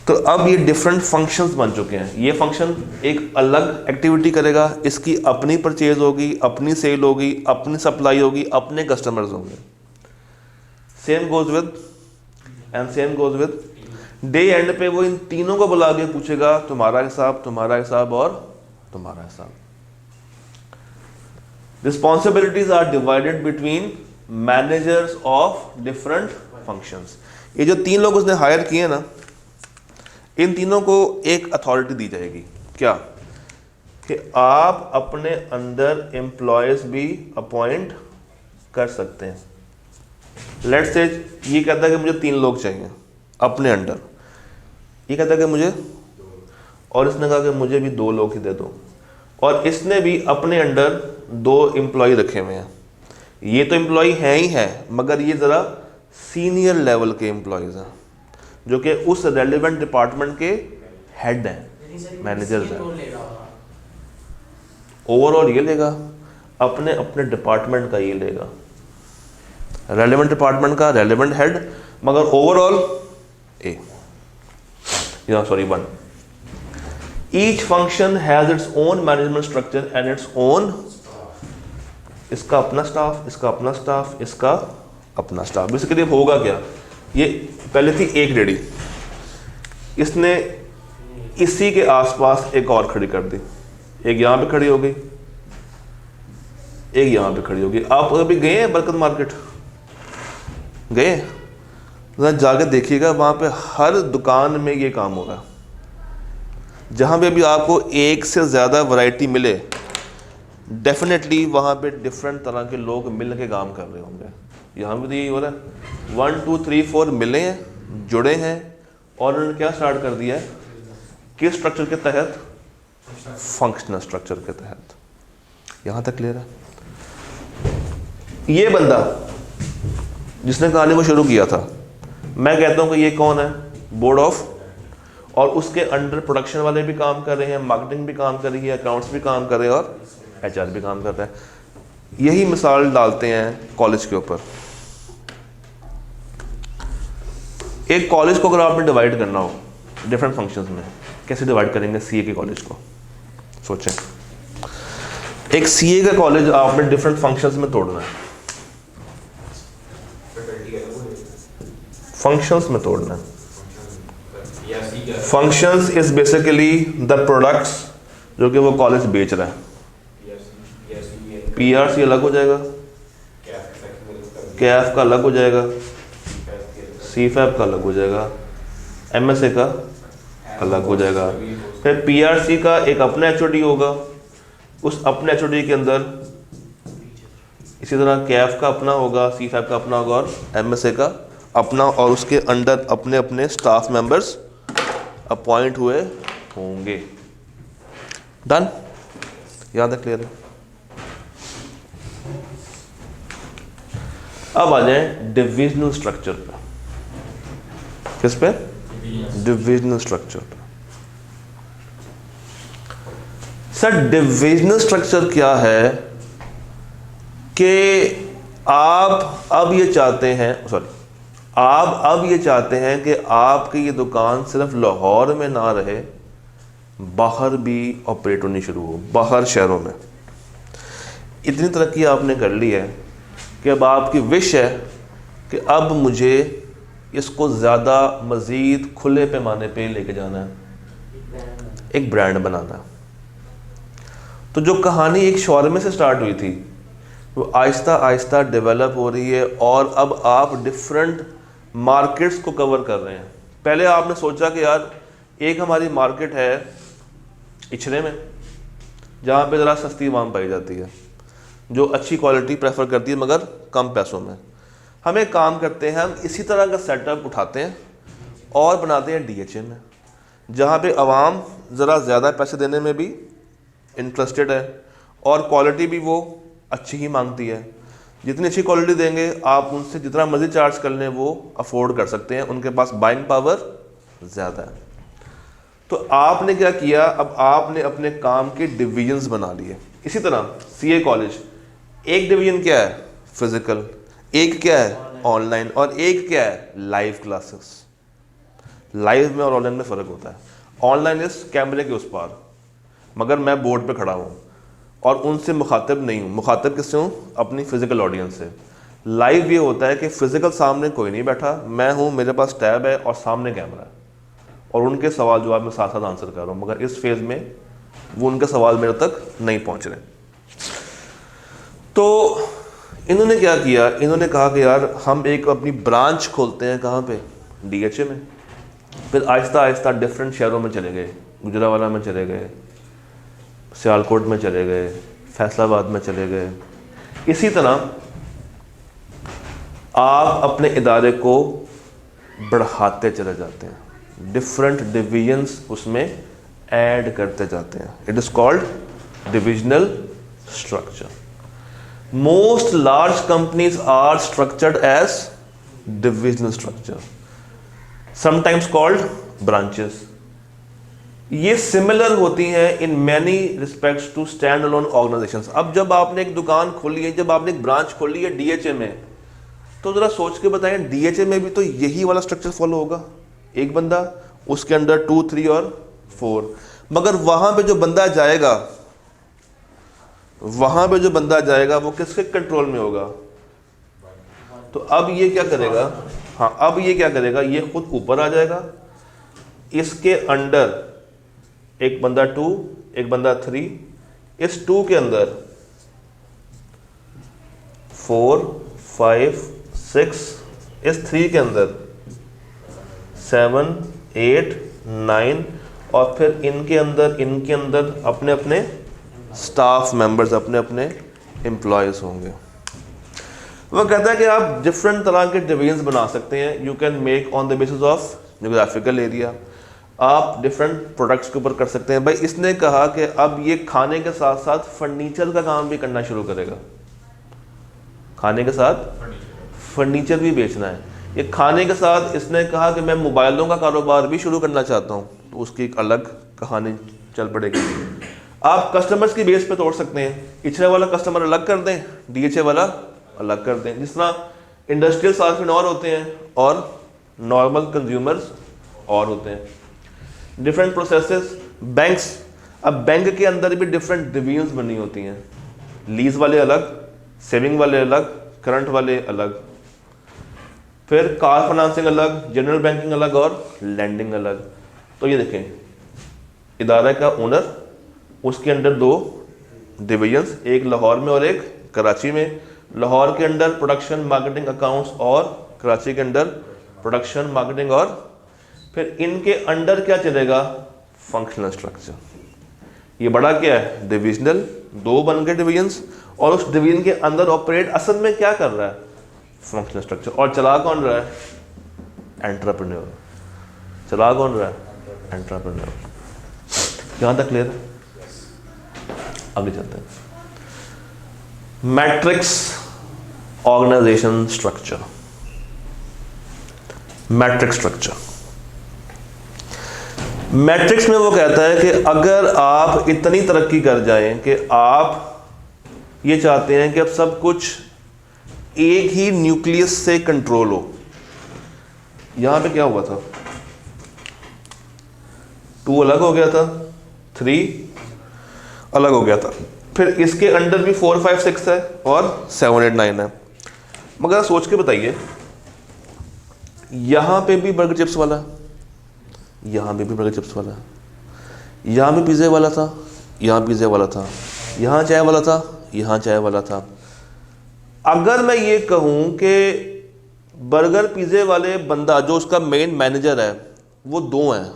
तो अब ये डिफरेंट फंक्शंस बन चुके हैं। ये फंक्शन एक अलग एक्टिविटी करेगा, इसकी अपनी परचेज होगी, अपनी सेल होगी, अपनी सप्लाई होगी, अपने कस्टमर्स होंगे। Same goes with and same goes with day and पे वो इन तीनों को बुला के पूछेगा तुम्हारा हिसाब, तुम्हारा हिसाब और तुम्हारा हिसाब। Responsibilities are divided between managers of different functions. ये जो 3 लोग उसने हायर किए ना, इन तीनों को एक अथॉरिटी दी जाएगी। क्या? कि आप अपने अंदर एम्प्लॉयज भी अपॉइंट कर सकते हैं। लेट्स से ये कहता है कि मुझे 3 लोग चाहिए अपने अंडर, ये कहता है कि मुझे, और इसने कहा कि मुझे भी 2 लोग ही दे दो, और इसने भी अपने अंडर 2 एम्प्लॉय रखे हुए हैं। ये तो एम्प्लॉय है ही है, मगर ये ज़रा सीनियर लेवल के एम्प्लॉयज़ हैं जो कि उस रेलिवेंट डिपार्टमेंट के हेड हैं, मैनेजर्स हैं। ओवरऑल ये लेगा, अपने अपने डिपार्टमेंट का ये लेगा, रेलिवेंट डिपार्टमेंट का रेलिवेंट हेड, मगर overall A, sorry 1। Each function has its own management structure and its own, इसका अपना स्टाफ, इसका अपना स्टाफ, इसका अपना स्टाफ। बेसिकली होगा क्या, ये पहले थी एक रेडी, इसने इसी के आसपास एक और खड़ी कर दी, एक यहाँ पे खड़ी हो गई, एक यहाँ पे खड़ी होगी। आप अभी गए हैं बरकत मार्केट? गए? जाके देखिएगा, वहाँ पे हर दुकान में ये काम होगा। जहाँ पे भी आपको एक से ज़्यादा वैरायटी मिले, डेफिनेटली वहाँ पे डिफरेंट तरह के लोग मिल के काम कर रहे होंगे। यहाँ भी तो यही हो रहा है, 1 2 3 4 मिले हैं, जुड़े हैं, और उन्होंने क्या स्टार्ट कर दिया है? किस स्ट्रक्चर के तहत? फंक्शनल स्ट्रक्चर के तहत। यहाँ तक क्लियर है? ये बंदा जिसने कहानी को शुरू किया था, मैं कहता हूँ कि ये कौन है? बोर्ड ऑफ, और उसके अंडर प्रोडक्शन वाले भी काम कर रहे हैं, मार्केटिंग भी काम कर रही है, अकाउंट्स भी काम कर रहे हैं और HR भी काम कर रहा है। यही मिसाल डालते हैं कॉलेज के ऊपर। एक कॉलेज को अगर आपने डिवाइड करना हो डिफरेंट फंक्शंस में, कैसे डिवाइड करेंगे CA के कॉलेज को? सोचें, एक CA का कॉलेज आपने डिफरेंट फंक्शंस में तोड़ना है, फंक्शंस में तोड़ना है। Functions is basically the products जो कि वो कॉलेज बेच रहा है। PRC अलग हो जाएगा, CAF का अलग हो जाएगा, CFAP का अलग हो जाएगा, MSA का अलग हो जाएगा। फिर PRC का एक अपना HOD होगा, उस अपने HOD के अंदर इसी तरह CAF का अपना होगा, CFAP का अपना होगा और MSA का अपना, और उसके अंडर अपने अपने स्टाफ मेंबर्स अपॉइंट हुए होंगे। डन? याद है? क्लियर है? अब आ जाए डिविजनल स्ट्रक्चर पे। किस पे? डिविजनल स्ट्रक्चर पे। सर डिविजनल स्ट्रक्चर क्या है कि आप अब ये चाहते हैं, आप अब ये चाहते हैं कि आपकी ये दुकान सिर्फ लाहौर में ना रहे, बाहर भी ऑपरेट होनी शुरू हो, बाहर शहरों में। इतनी तरक्की आपने कर ली है कि अब आपकी विश है कि अब मुझे इसको ज़्यादा मज़ीद खुले पैमाने पे लेके जाना है, एक ब्रांड बनाना है। तो जो कहानी एक शौरमे से स्टार्ट हुई थी वो आहिस्ता आहिस्ता डेवलप हो रही है और अब आप डिफरेंट मार्केट्स को कवर कर रहे हैं। पहले आपने सोचा कि यार एक हमारी मार्केट है इछरे में जहाँ पे ज़रा सस्ती आवाम पाई जाती है जो अच्छी क्वालिटी प्रेफर करती है मगर कम पैसों में। हम एक काम करते हैं, हम इसी तरह का सेटअप उठाते हैं और बनाते हैं DHA में, जहाँ पे आवाम ज़रा ज़्यादा पैसे देने में भी इंटरेस्टेड है और क्वालिटी भी वो अच्छी ही मांगती है। जितनी अच्छी क्वालिटी देंगे आप उनसे जितना मर्जी चार्ज कर लें वो अफोर्ड कर सकते हैं, उनके पास बाइंग पावर ज़्यादा है। तो आपने क्या किया, अब आपने अपने काम के डिवीजन्स बना लिए। इसी तरह CA कॉलेज, एक डिवीजन क्या है? फिजिकल, एक क्या है? ऑनलाइन, और एक क्या है? Live classes. लाइव में और ऑनलाइन में फ़र्क होता है। ऑनलाइन इस कैमरे के उस पार, मगर मैं बोर्ड पे खड़ा हूँ और उनसे मुखातिब नहीं हूँ। मुखातिब किससे हूँ? अपनी फ़िज़िकल ऑडियंस से। लाइव ये होता है कि फ़िज़िकल सामने कोई नहीं बैठा, मैं हूँ, मेरे पास टैब है और सामने कैमरा है और उनके सवाल जवाब मैं साथ साथ आंसर कर रहा हूँ, मगर इस फेज़ में वो उनके सवाल मेरे तक नहीं पहुँच रहे। तो इन्होंने क्या किया, इन्होंने कहा कि यार हम एक अपनी ब्रांच खोलते हैं। कहाँ पे? DHA में। फिर आहिस्ता आहिस्ता डिफरेंट शहरों में चले गए, गुजरावाला में चले गए, सियालकोट में चले गए, फैसलाबाद में चले गए। इसी तरह आप अपने इदारे को बढ़ाते चले जाते हैं, डिफरेंट डिविजन्स उसमें ऐड करते जाते हैं। It is called divisional structure. Most large companies are structured as divisional structure, sometimes called branches. ये सिमिलर होती हैं in many respects to standalone organizations. अब जब आपने एक दुकान खोली है, जब आपने एक ब्रांच खोली है DHA में, तो ज़रा सोच के बताएं DHA में भी तो यही वाला स्ट्रक्चर फॉलो होगा। एक बंदा, उसके अंदर 2, 3 और 4, मगर वहाँ पे जो बंदा जाएगा, वहाँ पे जो बंदा जाएगा वो किसके कंट्रोल में होगा? तो अब ये क्या करेगा, हाँ अब ये क्या करेगा, ये खुद ऊपर आ जाएगा, इसके अंडर एक बंदा 2, एक बंदा 3, इस 2 के अंदर 4, 5, 6, इस 3 के अंदर 7, 8, 9 और फिर इनके अंदर अपने अपने स्टाफ मेंबर्स, अपने अपने एम्प्लॉयज़ होंगे। वो कहता है कि आप डिफरेंट तरह के डिवीजन्स बना सकते हैं। You can make on the basis of geographical area. आप डिफरेंट प्रोडक्ट्स के ऊपर कर सकते हैं। भाई इसने कहा कि अब ये खाने के साथ साथ फर्नीचर का काम भी करना शुरू करेगा। खाने के साथ फर्नीचर भी बेचना है। ये खाने के साथ इसने कहा कि मैं मोबाइलों का कारोबार भी शुरू करना चाहता हूँ, तो उसकी एक अलग कहानी चल पड़ेगी। आप कस्टमर्स की बेस पे तोड़ सकते हैं। इछरे वाला कस्टमर अलग कर दें, DHA वाला अलग कर दें। जिस तरह इंडस्ट्रियल सार्फिन और होते हैं और नॉर्मल कंज्यूमर्स और होते हैं। Different processes. बैंक्स, अब बैंक के अंदर भी डिफरेंट डिवीजन्स बनी होती हैं। लीज वाले अलग, सेविंग वाले अलग, करंट वाले अलग, फिर कार फाइनेंसिंग अलग, जनरल बैंकिंग अलग और लैंडिंग अलग। तो ये देखें, इदारा का ओनर, उसके अंडर 2 डिवीजन्स, एक लाहौर में और एक कराची में। लाहौर के अंडर प्रोडक्शन, मार्केटिंग, अकाउंट्स और कराची के अंडर प्रोडक्शन, मार्केटिंग और फिर इनके अंडर क्या चलेगा? Functional structure. ये बड़ा क्या है? डिविजनल। 2 बन गए डिवीजन्स और उस डिवीजन के अंदर ऑपरेट असल में क्या कर रहा है? Functional structure. और चला कौन रहा है? एंटरप्रेन्योर। चला कौन रहा है? एंटरप्रेन्योर। यहाँ तक क्लियर है? आगे चलते हैं। Matrix organization structure, matrix structure. Matrix में वो कहता है कि अगर आप इतनी तरक्की कर जाएं कि आप ये चाहते हैं कि अब सब कुछ एक ही न्यूक्लियस से कंट्रोल हो। यहां पे क्या हुआ था, 2 अलग हो गया था, 3 अलग हो गया था, फिर इसके अंडर भी 4 5 6 है और 7 8 9 है। मगर सोच के बताइए, यहां पे भी बर्गर चिप्स वाला, यहां पे भी बर्गर चिप्स वाला, यहां भी पिज़्ज़े वाला था, यहां पिज़्ज़े वाला था, यहां चाय वाला था, यहां चाय वाला था। अगर मैं ये कहूं कि बर्गर पिज़्ज़े वाले बंदा जो उसका मेन मैनेजर है वो 2 हैं,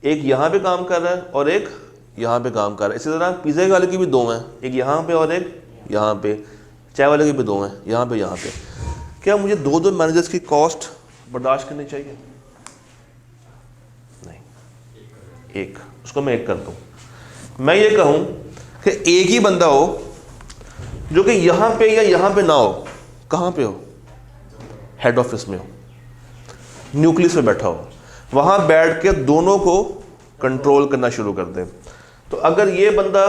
एक यहाँ पे काम कर रहा है और एक यहाँ पे काम कर रहा है। इसी तरह पिज़्ज़े वाले की भी 2 हैं, एक यहाँ पे और एक यहाँ पे, चाय वाले की भी 2 हैं, यहाँ पे यहाँ पे। क्या मुझे 2 मैनेजर्स की कॉस्ट बर्दाश्त करनी चाहिए? नहीं, एक, उसको मैं एक कर दूँ। मैं ये कहूँ कि एक ही बंदा हो जो कि यहाँ पे या यहाँ पे ना हो, कहाँ पे हो? हेड ऑफिस में हो, न्यूक्लियस में बैठा हो, वहाँ बैठ के दोनों को कंट्रोल करना शुरू कर दें। तो अगर ये बंदा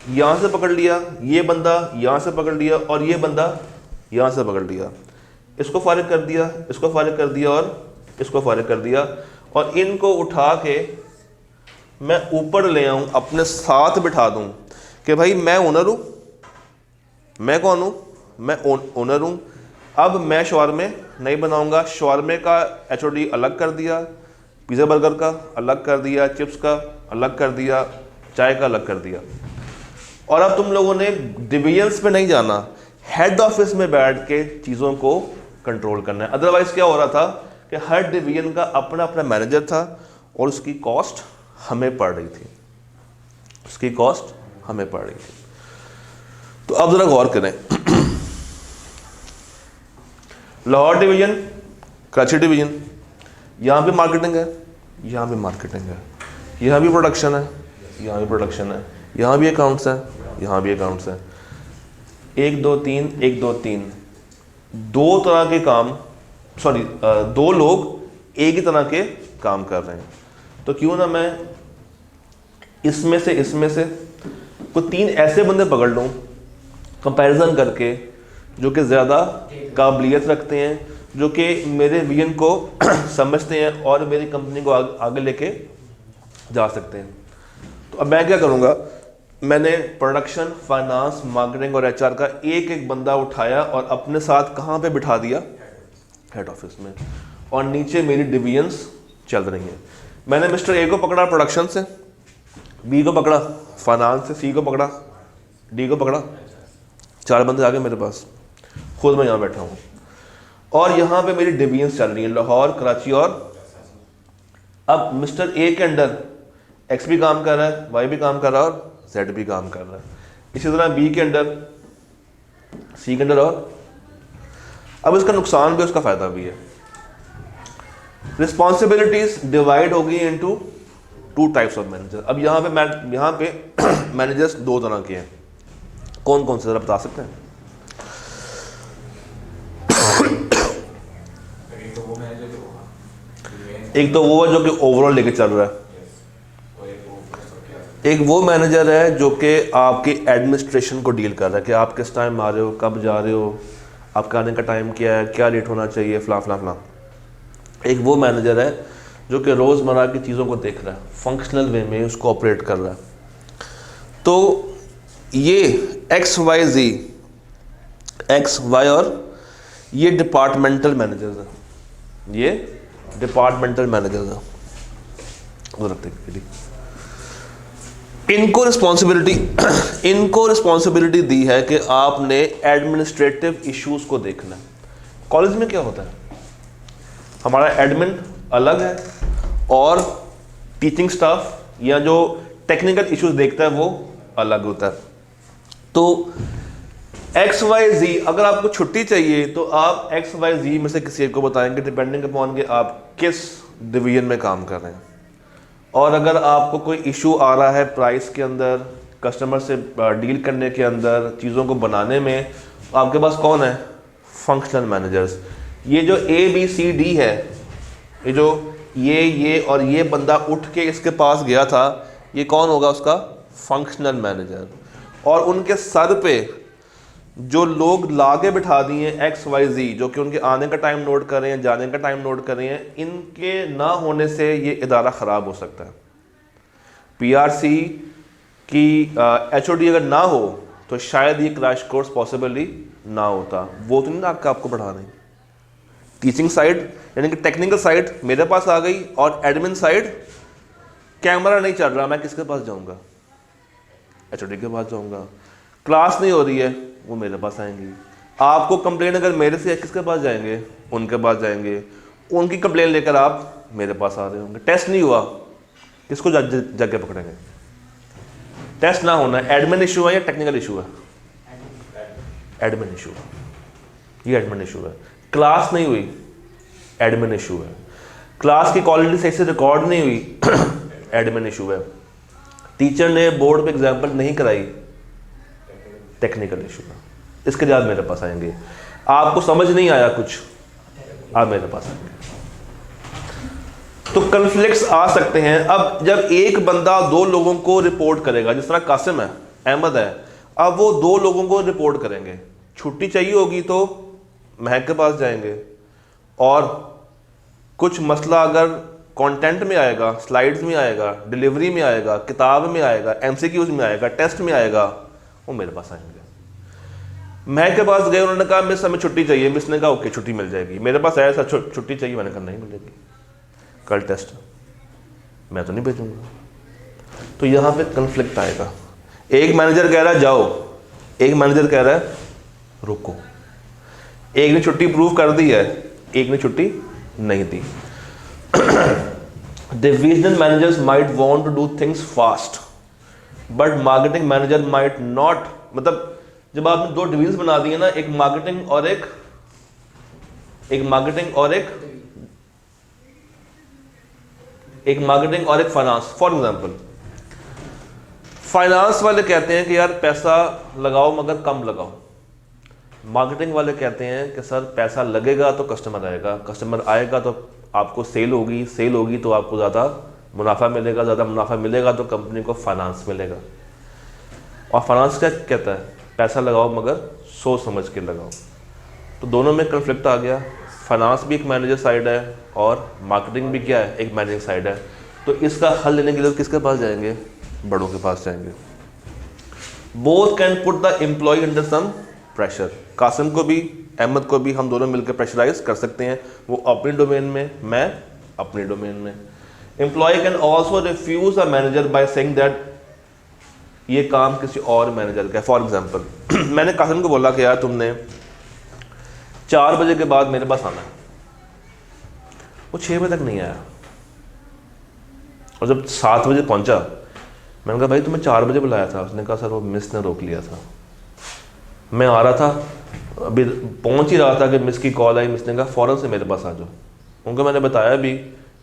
यहाँ से पकड़ लिया, ये बंदा यहाँ से पकड़ लिया और ये बंदा यहाँ से पकड़ लिया, इसको फारिग कर दिया, इसको फारिग कर दिया और इसको फारिग कर दिया, और इनको उठा के मैं ऊपर ले आऊँ, अपने साथ बिठा दूँ कि भाई मैं ओनर हूँ। मैं कौन हूँ? मैं ओनर हूँ। अब मैं शवारमे नहीं बनाऊंगा, शवारमे का HOD अलग कर दिया, पिज़्ज़ा बर्गर का अलग कर दिया, चिप्स का अलग कर दिया, चाय का अलग कर दिया। और अब तुम लोगों ने डिवीजन्स पे नहीं जाना, हेड ऑफिस में बैठ के चीज़ों को कंट्रोल करना है। अदरवाइज क्या हो रहा था कि हर डिवीजन का अपना अपना मैनेजर था और उसकी कॉस्ट हमें पड़ रही थी, उसकी कॉस्ट हमें पड़ रही थी। तो अब ज़रा गौर करें, लाहौर डिवीजन, कराची डिवीजन, यहाँ भी मार्केटिंग है, यहाँ भी मार्केटिंग है, यहाँ भी प्रोडक्शन है, यहाँ भी प्रोडक्शन है, यहाँ भी अकाउंट्स है, यहाँ भी अकाउंट्स है। 1 2 3 1 2 3, 2 तरह के काम, सॉरी 2 लोग एक ही तरह के काम कर रहे हैं। तो क्यों ना मैं इसमें से कोई 3 ऐसे बंदे पकड़ लूँ कंपैरिजन करके, जो कि ज़्यादा काबिलियत रखते हैं, जो कि मेरे विजन को समझते हैं और मेरी कंपनी को आगे लेके जा सकते हैं। तो अब मैं क्या करूँगा, मैंने प्रोडक्शन, फाइनेंस, मार्केटिंग और HR का एक एक बंदा उठाया और अपने साथ कहाँ पे बिठा दिया? हेड ऑफिस में। और नीचे मेरी डिवीजन्स चल रही हैं। मैंने मिस्टर A को पकड़ा प्रोडक्शन से, B को पकड़ा फाइनेंस से, C को पकड़ा, D को पकड़ा, 4 बंदे आ गए मेरे पास, खुद मैं यहाँ बैठा हूँ और यहाँ पे मेरी डिवीजन्स चल रही हैं, लाहौर, कराची और अब मिस्टर A के अंडर X भी काम कर रहा है, Y भी काम कर रहा है और Z भी काम कर रहा है। इसी तरह B के अंडर, C के अंडर, और अब इसका नुकसान भी उसका फ़ायदा भी है। रिस्पॉन्सिबिलिटीज डिवाइड होगी इनटू 2 टाइप्स ऑफ मैनेजर। अब यहाँ पे मैनेजर्स 2 तरह के हैं। कौन कौन से ज़रा बता सकते हैं? एक तो वो है जो कि ओवरऑल लेके चल रहा है, एक वो मैनेजर है जो कि आपकी एडमिनिस्ट्रेशन को डील कर रहा है कि आप किस टाइम आ रहे हो, कब जा रहे हो, आपका आने का टाइम क्या है, क्या लेट होना चाहिए, फला फला फला। एक वो मैनेजर है जो कि रोज़मर्रा की चीज़ों को देख रहा है, फंक्शनल वे में उसको ऑपरेट कर रहा है। तो ये XYZ, XY और ये डिपार्टमेंटल मैनेजर्स हैं, ये डिपार्टमेंटल मैनेजर्स हैं। इनको रिस्पॉन्सिबिलिटी दी है कि आपने एडमिनिस्ट्रेटिव इश्यूज को देखना है। कॉलेज में क्या होता है, हमारा एडमिन अलग है और टीचिंग स्टाफ या जो टेक्निकल इश्यूज देखता है वो अलग होता है। तो XYZ, अगर आपको छुट्टी चाहिए तो आप XYZ में से किसी एक को बताएंगे, डिपेंडिंग अपॉन कि आप किस डिवीजन में काम कर रहे हैं। और अगर आपको कोई इशू आ रहा है प्राइस के अंदर, कस्टमर से डील करने के अंदर, चीज़ों को बनाने में, आपके पास कौन है? Functional managers. ये जो ABCD है, ये जो ये और ये बंदा उठ के इसके पास गया था, ये कौन होगा? उसका फंक्शनल मैनेजर। और उनके सर पे जो लोग लाके बिठा दिए XYZ, जो कि उनके आने का टाइम नोट कर रहे हैं, जाने का टाइम नोट कर रहे हैं, इनके ना होने से ये इदारा ख़राब हो सकता है। PRC की HOD अगर ना हो तो शायद ये क्रैश कोर्स पॉसिबली ना होता। वो तो नहीं ना आपको पढ़ा रहे। टीचिंग साइड यानी कि टेक्निकल साइड मेरे पास आ गई, और एडमिन साइड कैमरा नहीं चल रहा, मैं किसके पास जाऊंगा? HOD के पास जाऊंगा। क्लास नहीं हो रही है, वो मेरे पास आएंगी। आपको कंप्लेन अगर मेरे से है, किसके पास जाएंगे? उनके पास जाएंगे। उनकी कंप्लेन लेकर आप मेरे पास आ रहे होंगे। टेस्ट नहीं हुआ, किसको जगह पकड़ेंगे? टेस्ट ना होना एडमिन इशू है या टेक्निकल इशू है? एडमिन इशू है, ये एडमिन इशू है। क्लास नहीं हुई, एडमिन इशू है। क्लास की क्वालिटी सही से रिकॉर्ड नहीं हुई, एडमिन इशू है। टीचर ने बोर्ड पे एग्जाम्पल नहीं कराई, टेक्निकल इशू है। इसके बाद मेरे पास आएंगे। आपको समझ नहीं आया कुछ, आप मेरे पास आएंगे। तो कन्फ्लिक्ट्स आ सकते हैं। अब जब एक बंदा दो लोगों को रिपोर्ट करेगा, जिस तरह कासिम है, अहमद है, अब वो दो लोगों को रिपोर्ट करेंगे। छुट्टी चाहिए होगी तो महक के पास जाएंगे, और कुछ मसला अगर कंटेंट में आएगा, स्लाइड्स में आएगा, डिलीवरी में आएगा, किताब में आएगा, MCQs में आएगा, टेस्ट में आएगा, वो मेरे पास आएंगे। महक के पास गए, उन्होंने कहा मिस हमें छुट्टी चाहिए। मिस ने कहा ओके छुट्टी मिल जाएगी। मेरे पास आया सर छुट्टी चाहिए, मैंने कहा नहीं मिलेगी, कल टेस्ट, मैं तो नहीं भेजूंगा। तो यहाँ पे कन्फ्लिक्ट आएगा। एक मैनेजर कह रहा है जाओ, एक मैनेजर कह रहा है रुको। एक ने छुट्टी प्रूव कर दी है, एक ने छुट्टी नहीं दी। Divisional managers might want to do things fast, but marketing manager might not. मतलब जब आपने दो डिवीजन बना दिए ना, एक मार्केटिंग और एक मार्केटिंग और एक फाइनेंस। फॉर एग्जांपल फाइनेंस वाले कहते हैं कि यार पैसा लगाओ मगर कम लगाओ। मार्केटिंग वाले कहते हैं कि सर पैसा लगेगा तो कस्टमर आएगा, कस्टमर आएगा तो आपको सेल होगी, सेल होगी तो आपको ज़्यादा मुनाफा मिलेगा, ज़्यादा मुनाफा मिलेगा तो कंपनी को फाइनेंस मिलेगा। और फाइनेंस क्या कहता है? पैसा लगाओ मगर सोच समझ के लगाओ। तो दोनों में कन्फ्लिक्ट आ गया। फाइनेंस भी एक मैनेजर साइड है और मार्केटिंग भी क्या है? एक मैनेजिंग साइड है। तो इसका हल लेने के लिए किसके पास जाएंगे? बड़ों के पास जाएंगे। Both can put the employee under some pressure. Qasim को भी अहमद को भी हम दोनों मिलकर प्रेशराइज कर सकते हैं, वो अपनी डोमेन में, मैं अपनी डोमेन में। Employee can also refuse a manager by saying that ये काम किसी और मैनेजर का है। फॉर एग्जाम्पल मैंने कासिम को बोला कि यार तुमने 4 बजे के बाद मेरे पास आना है, वो 6 बजे तक नहीं आया, और जब 7 बजे पहुंचा मैंने कहा भाई तुम्हें 4 बजे बुलाया था। उसने कहा सर वो मिस ने रोक लिया था, मैं आ रहा था, अभी पहुंच ही रहा था कि मिस की कॉल आई। मिस ने कहा फ़ौरन से मेरे पास आ जाओ। उनको मैंने बताया भी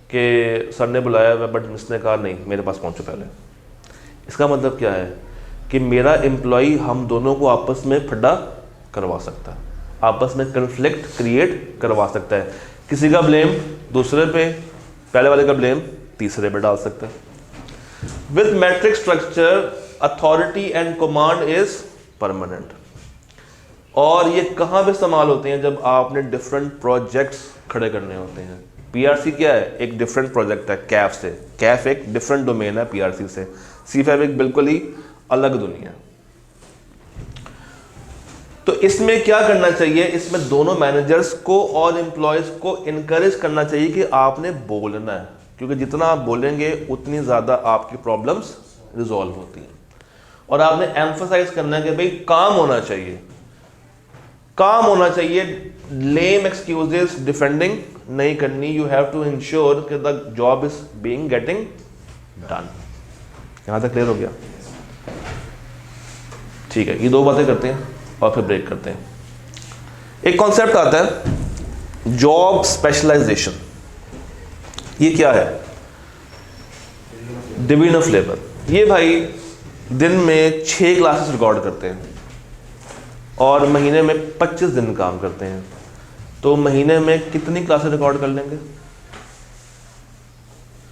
कि सर ने बुलाया है, बट मिस ने कहा नहीं मेरे पास पहुंचो पहले। इसका मतलब क्या है कि मेरा एम्प्लॉई हम दोनों को आपस में फड्डा करवा सकता है, आपस में कन्फ्लिक्ट क्रिएट करवा सकता है। किसी का ब्लेम दूसरे पे, पहले वाले का ब्लेम तीसरे पे डाल सकता है। With matrix structure authority and command is permanent. और ये कहाँ पे इस्तेमाल होते हैं? जब आपने डिफरेंट प्रोजेक्ट्स खड़े करने होते हैं। PRC क्या है? एक डिफरेंट प्रोजेक्ट है कैफ से। कैफ एक डिफरेंट डोमेन है PRC से। C5 एक बिल्कुल ही अलग दुनिया। तो इसमें क्या करना चाहिए? इसमें दोनों मैनेजर्स को और एम्प्लॉयज को इनकरेज करना चाहिए कि आपने बोलना है, क्योंकि जितना आप बोलेंगे उतनी ज़्यादा आपकी प्रॉब्लम्स रिजॉल्व होती हैं। और आपने एम्फसाइज करना है कि भाई काम होना चाहिए, काम होना चाहिए। लेम एक्सक्यूजेस डिफेंडिंग नहीं करनी। यू हैव टू इंश्योर कि the job is being getting done. यहां तक क्लियर हो गया? ठीक है, ये 2 बातें करते हैं और फिर ब्रेक करते हैं। एक कॉन्सेप्ट आता है जॉब स्पेशलाइजेशन। ये क्या है? Division of labour. ये भाई दिन में 6 क्लासेस रिकॉर्ड करते हैं और महीने में 25 दिन काम करते हैं, तो महीने में कितनी क्लासेस रिकॉर्ड कर लेंगे?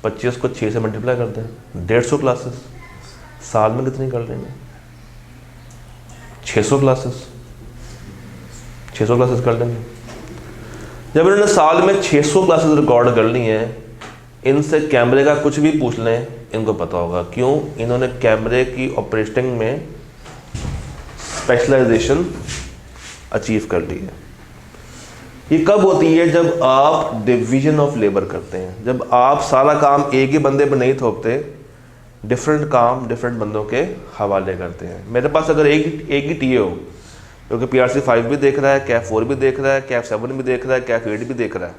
25 को 6 से मल्टीप्लाई करते हैं, 150 क्लासेस। साल में कितनी कर लेंगे? 600 क्लासेस। 600 क्लासेस कर लेंगे। जब इन्होंने साल में 600 क्लासेस रिकॉर्ड कर ली हैं, इनसे कैमरे का कुछ भी पूछ लें इनको पता होगा। क्यों? इन्होंने कैमरे की ऑपरेटिंग में स्पेशलाइजेशन अचीव कर ली है। ये कब होती है? जब आप डिवीजन ऑफ लेबर करते हैं, जब आप सारा काम एक ही बंदे पर नहीं थोपते, डिफरेंट काम डिफरेंट बंदों के हवाले करते हैं। मेरे पास अगर एक ही टीए हो जो कि PRC 5 भी देख रहा है, कैफ 4 भी देख रहा है, कैफ 7 भी देख रहा है, कैफ 8 भी देख रहा है,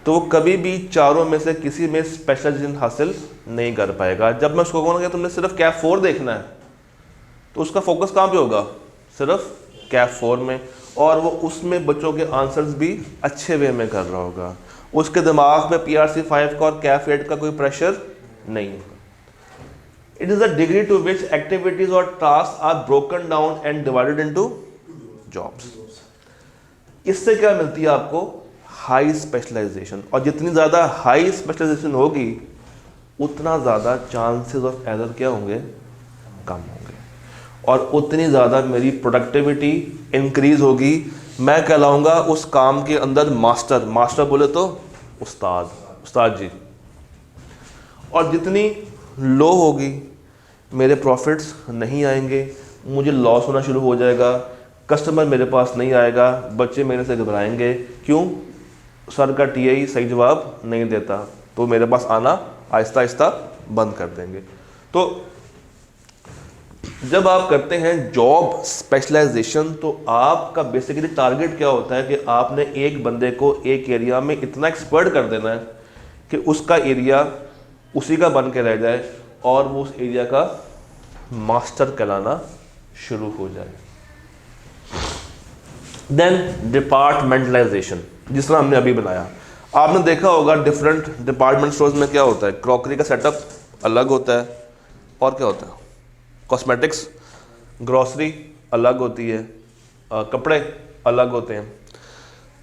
तो वो कभी भी चारों में से किसी में स्पेशलाइजेशन हासिल नहीं कर पाएगा। जब मैं उसको कहूँगा कि तुमने सिर्फ कैफ 4 देखना है, तो उसका फोकस कहाँ पे होगा? सिर्फ कैफ 4 में, और वो उसमें बच्चों के आंसर्स भी अच्छे वे में कर रहा होगा। उसके दिमाग में PRC 5 का और कैफ 8 का कोई प्रेशर नहीं होगा। It is the degree to which activities or tasks are broken down and divided into jobs. इससे क्या मिलती है आपको? High specialization. और जितनी ज़्यादा हाई स्पेशलाइजेशन होगी, उतना ज़्यादा चांसेस ऑफ एरर क्या होंगे? कम होंगे, और उतनी ज़्यादा मेरी प्रोडक्टिविटी इंक्रीज होगी। मैं कहलाऊंगा उस काम के अंदर मास्टर। मास्टर बोले तो उस्ताद, उस्ताद जी। और जितनी लो होगी, मेरे प्रॉफिट्स नहीं आएंगे, मुझे लॉस होना शुरू हो जाएगा, कस्टमर मेरे पास नहीं आएगा, बच्चे मेरे से घबराएंगे। क्यों? सर का टीए सही जवाब नहीं देता, तो मेरे पास आना आहिस्ता आहिस्ता बंद कर देंगे। तो जब आप करते हैं जॉब स्पेशलाइजेशन, तो आपका बेसिकली टारगेट क्या होता है कि आपने एक बंदे को एक एरिया में इतना एक्सपर्ट कर देना है कि उसका एरिया उसी का बन के रह जाए और वो उस एरिया का मास्टर कहलाना शुरू हो जाए। देन डिपार्टमेंटलाइजेशन, जिस तरह हमने अभी बनाया, आपने देखा होगा डिफरेंट डिपार्टमेंट स्टोर्स में क्या होता है? क्रॉकरी का सेटअप अलग होता है, और क्या होता है? कॉस्मेटिक्स, ग्रॉसरी अलग होती है, कपड़े अलग होते हैं।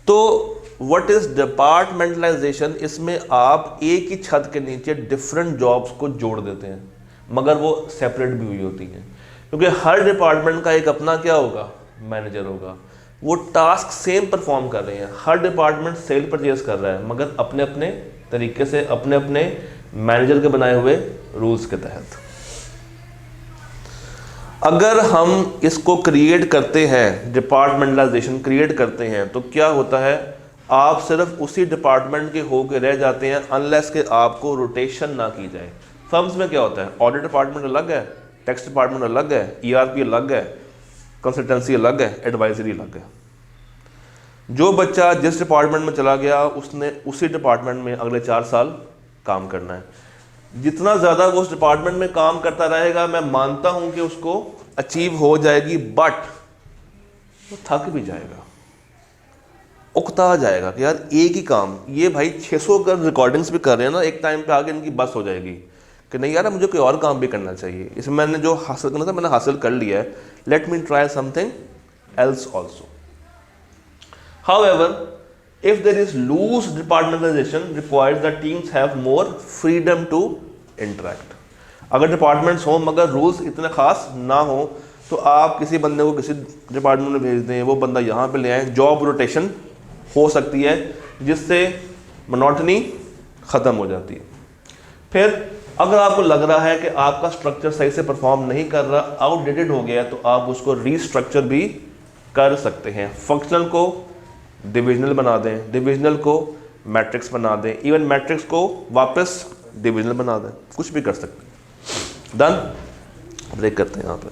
तो व्हाट इज डिपार्टमेंटलाइजेशन? इसमें आप एक ही छत के नीचे डिफरेंट जॉब्स को जोड़ देते हैं, मगर वो सेपरेट भी हुई होती हैं, क्योंकि हर डिपार्टमेंट का एक अपना क्या होगा? मैनेजर होगा। वो टास्क सेम परफॉर्म कर रहे हैं। हर डिपार्टमेंट सेल परचेज कर रहा है, मगर अपने अपने तरीके से, अपने अपने मैनेजर के बनाए हुए रूल्स के तहत। अगर हम इसको क्रिएट करते हैं, डिपार्टमेंटलाइजेशन क्रिएट करते हैं, तो क्या होता है? आप सिर्फ उसी डिपार्टमेंट के होकर रह जाते हैं, अनलेस के आपको रोटेशन ना की जाए। फर्म्स में क्या होता है? ऑडिट डिपार्टमेंट अलग है, टैक्स डिपार्टमेंट अलग है, ERP अलग है, कंसल्टेंसी अलग है, एडवाइजरी अलग है। जो बच्चा जिस डिपार्टमेंट में चला गया, उसने उसी डिपार्टमेंट में अगले 4 साल काम करना है। जितना ज़्यादा वो उस डिपार्टमेंट में काम करता रहेगा, मैं मानता हूं कि उसको अचीव हो जाएगी, बट वो थक भी जाएगा, उकता जाएगा कि यार एक ही काम, ये भाई 600 का रिकॉर्डिंग्स भी कर रहे हैं ना, एक टाइम पे आके इनकी बस हो जाएगी कि नहीं यार मुझे कोई और काम भी करना चाहिए। इसमें मैंने जो हासिल करना था मैंने हासिल कर लिया है, let me try something else also. However, if there is loose departmentalization requires the teams have more freedom to interact. अगर डिपार्टमेंट्स हों मगर रूल्स इतने खास ना हो, तो आप किसी बंदे को किसी डिपार्टमेंट में भेज दें, वो बंदा यहाँ पे ले आए, जॉब रोटेशन हो सकती है, जिससे मोनोटनी ख़त्म हो जाती है। फिर अगर आपको लग रहा है कि आपका स्ट्रक्चर सही से परफॉर्म नहीं कर रहा, आउटडेटेड हो गया, तो आप उसको रीस्ट्रक्चर भी कर सकते हैं। फंक्शनल को डिविजनल बना दें, डिविजनल को मैट्रिक्स बना दें, इवन मैट्रिक्स को वापस डिविजनल बना दें, कुछ भी कर सकते हैं। डन। ब्रेक करते हैं यहाँ पे।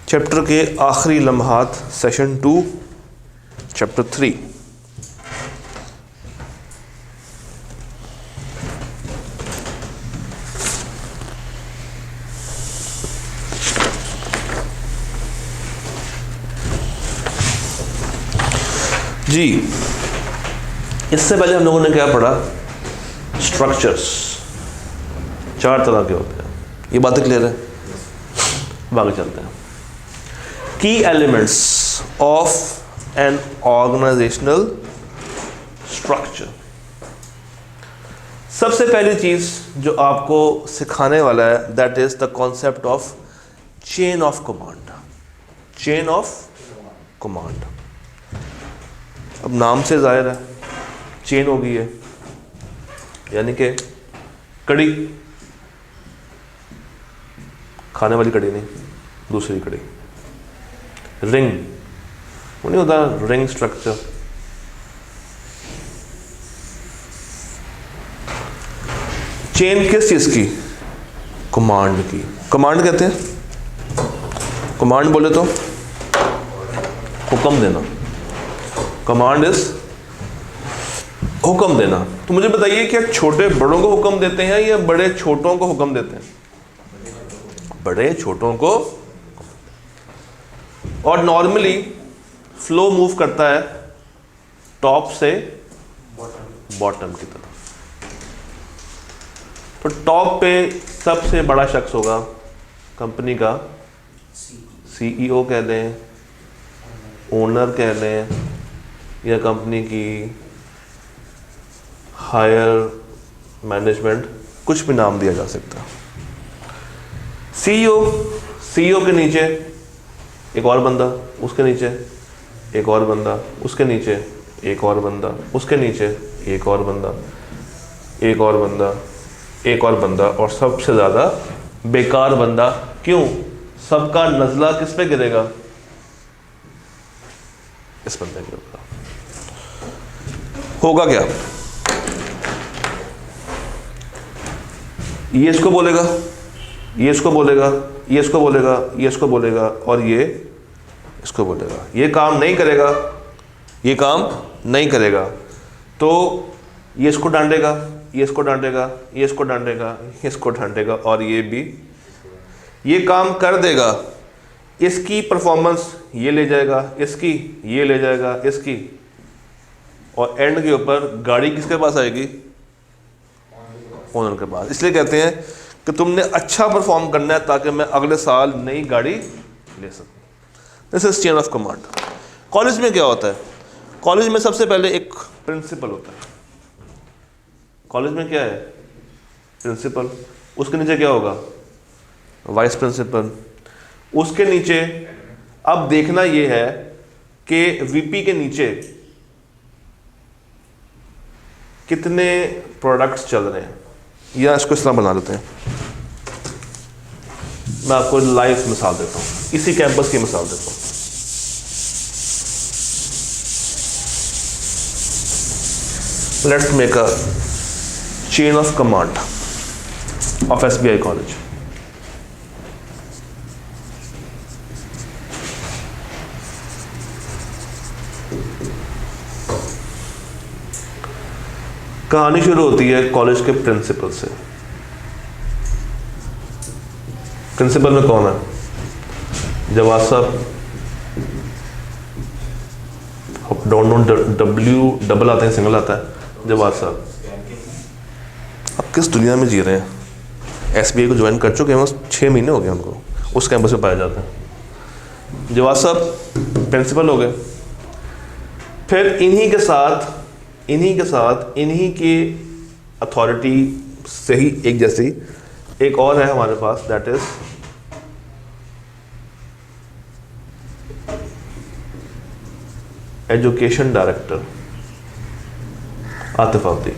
चैप्टर के आखिरी लम्हात, सेशन 2 चैप्टर 3। जी, इससे पहले हम लोगों ने क्या पढ़ा? स्ट्रक्चर्स 4 तरह के होते हैं। ये बातें क्लियर है? अब आगे चलते हैं। Key elements of an organizational structure. सबसे पहली चीज जो आपको सिखाने वाला है that is the concept of chain of command. Chain of command, अब नाम से जाहिर है चेन हो गई है, यानी कि कड़ी, खाने वाली कड़ी नहीं, दूसरी कड़ी। रिंग वो नहीं होता, रिंग स्ट्रक्चर। चेन किस चीज की? कमांड की। कमांड कहते हैं, कमांड बोले तो हुक्म देना। कमांड इज हुक्म देना। तो मुझे बताइए क्या छोटे बड़ों को हुक्म देते हैं या बड़े छोटों को हुक्म देते हैं? बड़े छोटों को। और नॉर्मली फ्लो मूव करता है टॉप से बॉटम की तरफ। तो टॉप पे सबसे बड़ा शख्स होगा कंपनी का, सीईओ कह लें, ओनर कह लें, या कंपनी की हायर मैनेजमेंट, कुछ भी नाम दिया जा सकता है। सीईओ के नीचे एक और बंदा, उसके नीचे एक और बंदा, उसके नीचे एक और बंदा, उसके नीचे एक और बंदा, एक और बंदा, एक और बंदा, और सबसे ज़्यादा बेकार बंदा। क्यों? सबका नज़ला किस पे गिरेगा? इस बंदे के ऊपर। होगा क्या? ये इसको बोलेगा, ये इसको बोलेगा, ये इसको बोलेगा, ये इसको बोलेगा, और ये इसको बोलेगा। ये काम नहीं करेगा, ये काम नहीं करेगा, तो ये इसको डांटेगा, ये इसको डांटेगा, ये इसको डांटेगा, ये इसको डांटेगा, और ये भी ये काम कर देगा। इसकी परफॉर्मेंस ये ले जाएगा, इसकी ये ले जाएगा, इसकी, और एंड के ऊपर गाड़ी किसके पास आएगी? ओनर के पास। इसलिए कहते हैं कि तुमने अच्छा परफॉर्म करना है ताकि मैं अगले साल नई गाड़ी ले सकूं। This is chain of command. College में क्या होता है? कॉलेज में सबसे पहले एक प्रिंसिपल होता है। कॉलेज में क्या है? प्रिंसिपल। उसके नीचे क्या होगा? Vice principal. उसके नीचे अब देखना यह है कि वीपी के नीचे कितने प्रोडक्ट्स चल रहे हैं, या इसको इस तरह बना लेते हैं। मैं आपको लाइव मिसाल देता हूं, इसी कैंपस की मिसाल देता हूं। Let's make a chain of command of SBI college. कहानी शुरू होती है कॉलेज के प्रिंसिपल से। प्रिंसिपल में कौन है? जवाद साहब। डोंट नो डब्ल्यू डबल आता है सिंगल आता है? जवाद साहब। अब किस दुनिया में जी रहे हैं? एसबीआई को ज्वाइन कर चुके हैं, 6 महीने हो गए उनको, उस कैंपस में पाया जाता है। जवाद साहब प्रिंसिपल हो गए। फिर इन्हीं के अथॉरिटी से ही एक जैसी एक और है हमारे पास, that is education director Atif Abdi.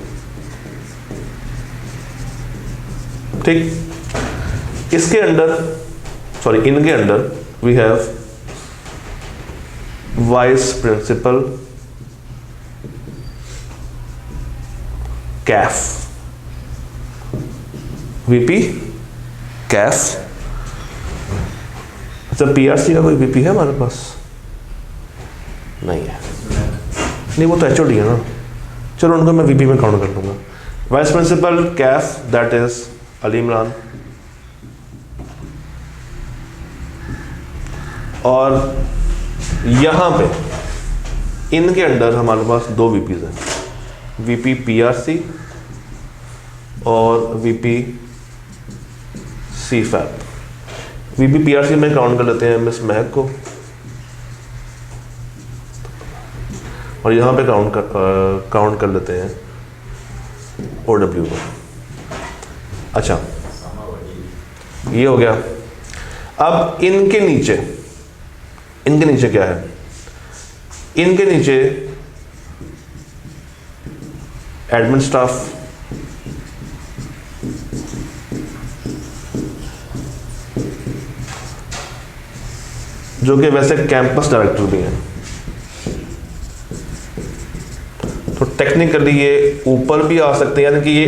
ठीक, इसके अंडर इनके under we have vice principal Kaif, VP Kaif. अच्छा, पीआरसी का कोई वीपी है हमारे पास? नहीं है। नहीं, वो तो एचओडी है ना। चलो उनको मैं वीपी में काउंट कर लूँगा। Vice principal Kaif that is Ali Imran, और यहाँ पे इनके अंडर हमारे पास 2 वीपीज हैं, वीपी पीआरसी और वीपी सीफैप। VPPRC में काउंट कर लेते हैं मिस महक को, और यहाँ पे काउंट कर लेते हैं OW को। अच्छा, ये हो गया। अब इनके नीचे क्या है? इनके नीचे एडमिन स्टाफ, जो कि वैसे कैंपस डायरेक्टर भी हैं। तो टेक्निकली ये ऊपर भी आ सकते हैं, यानी कि ये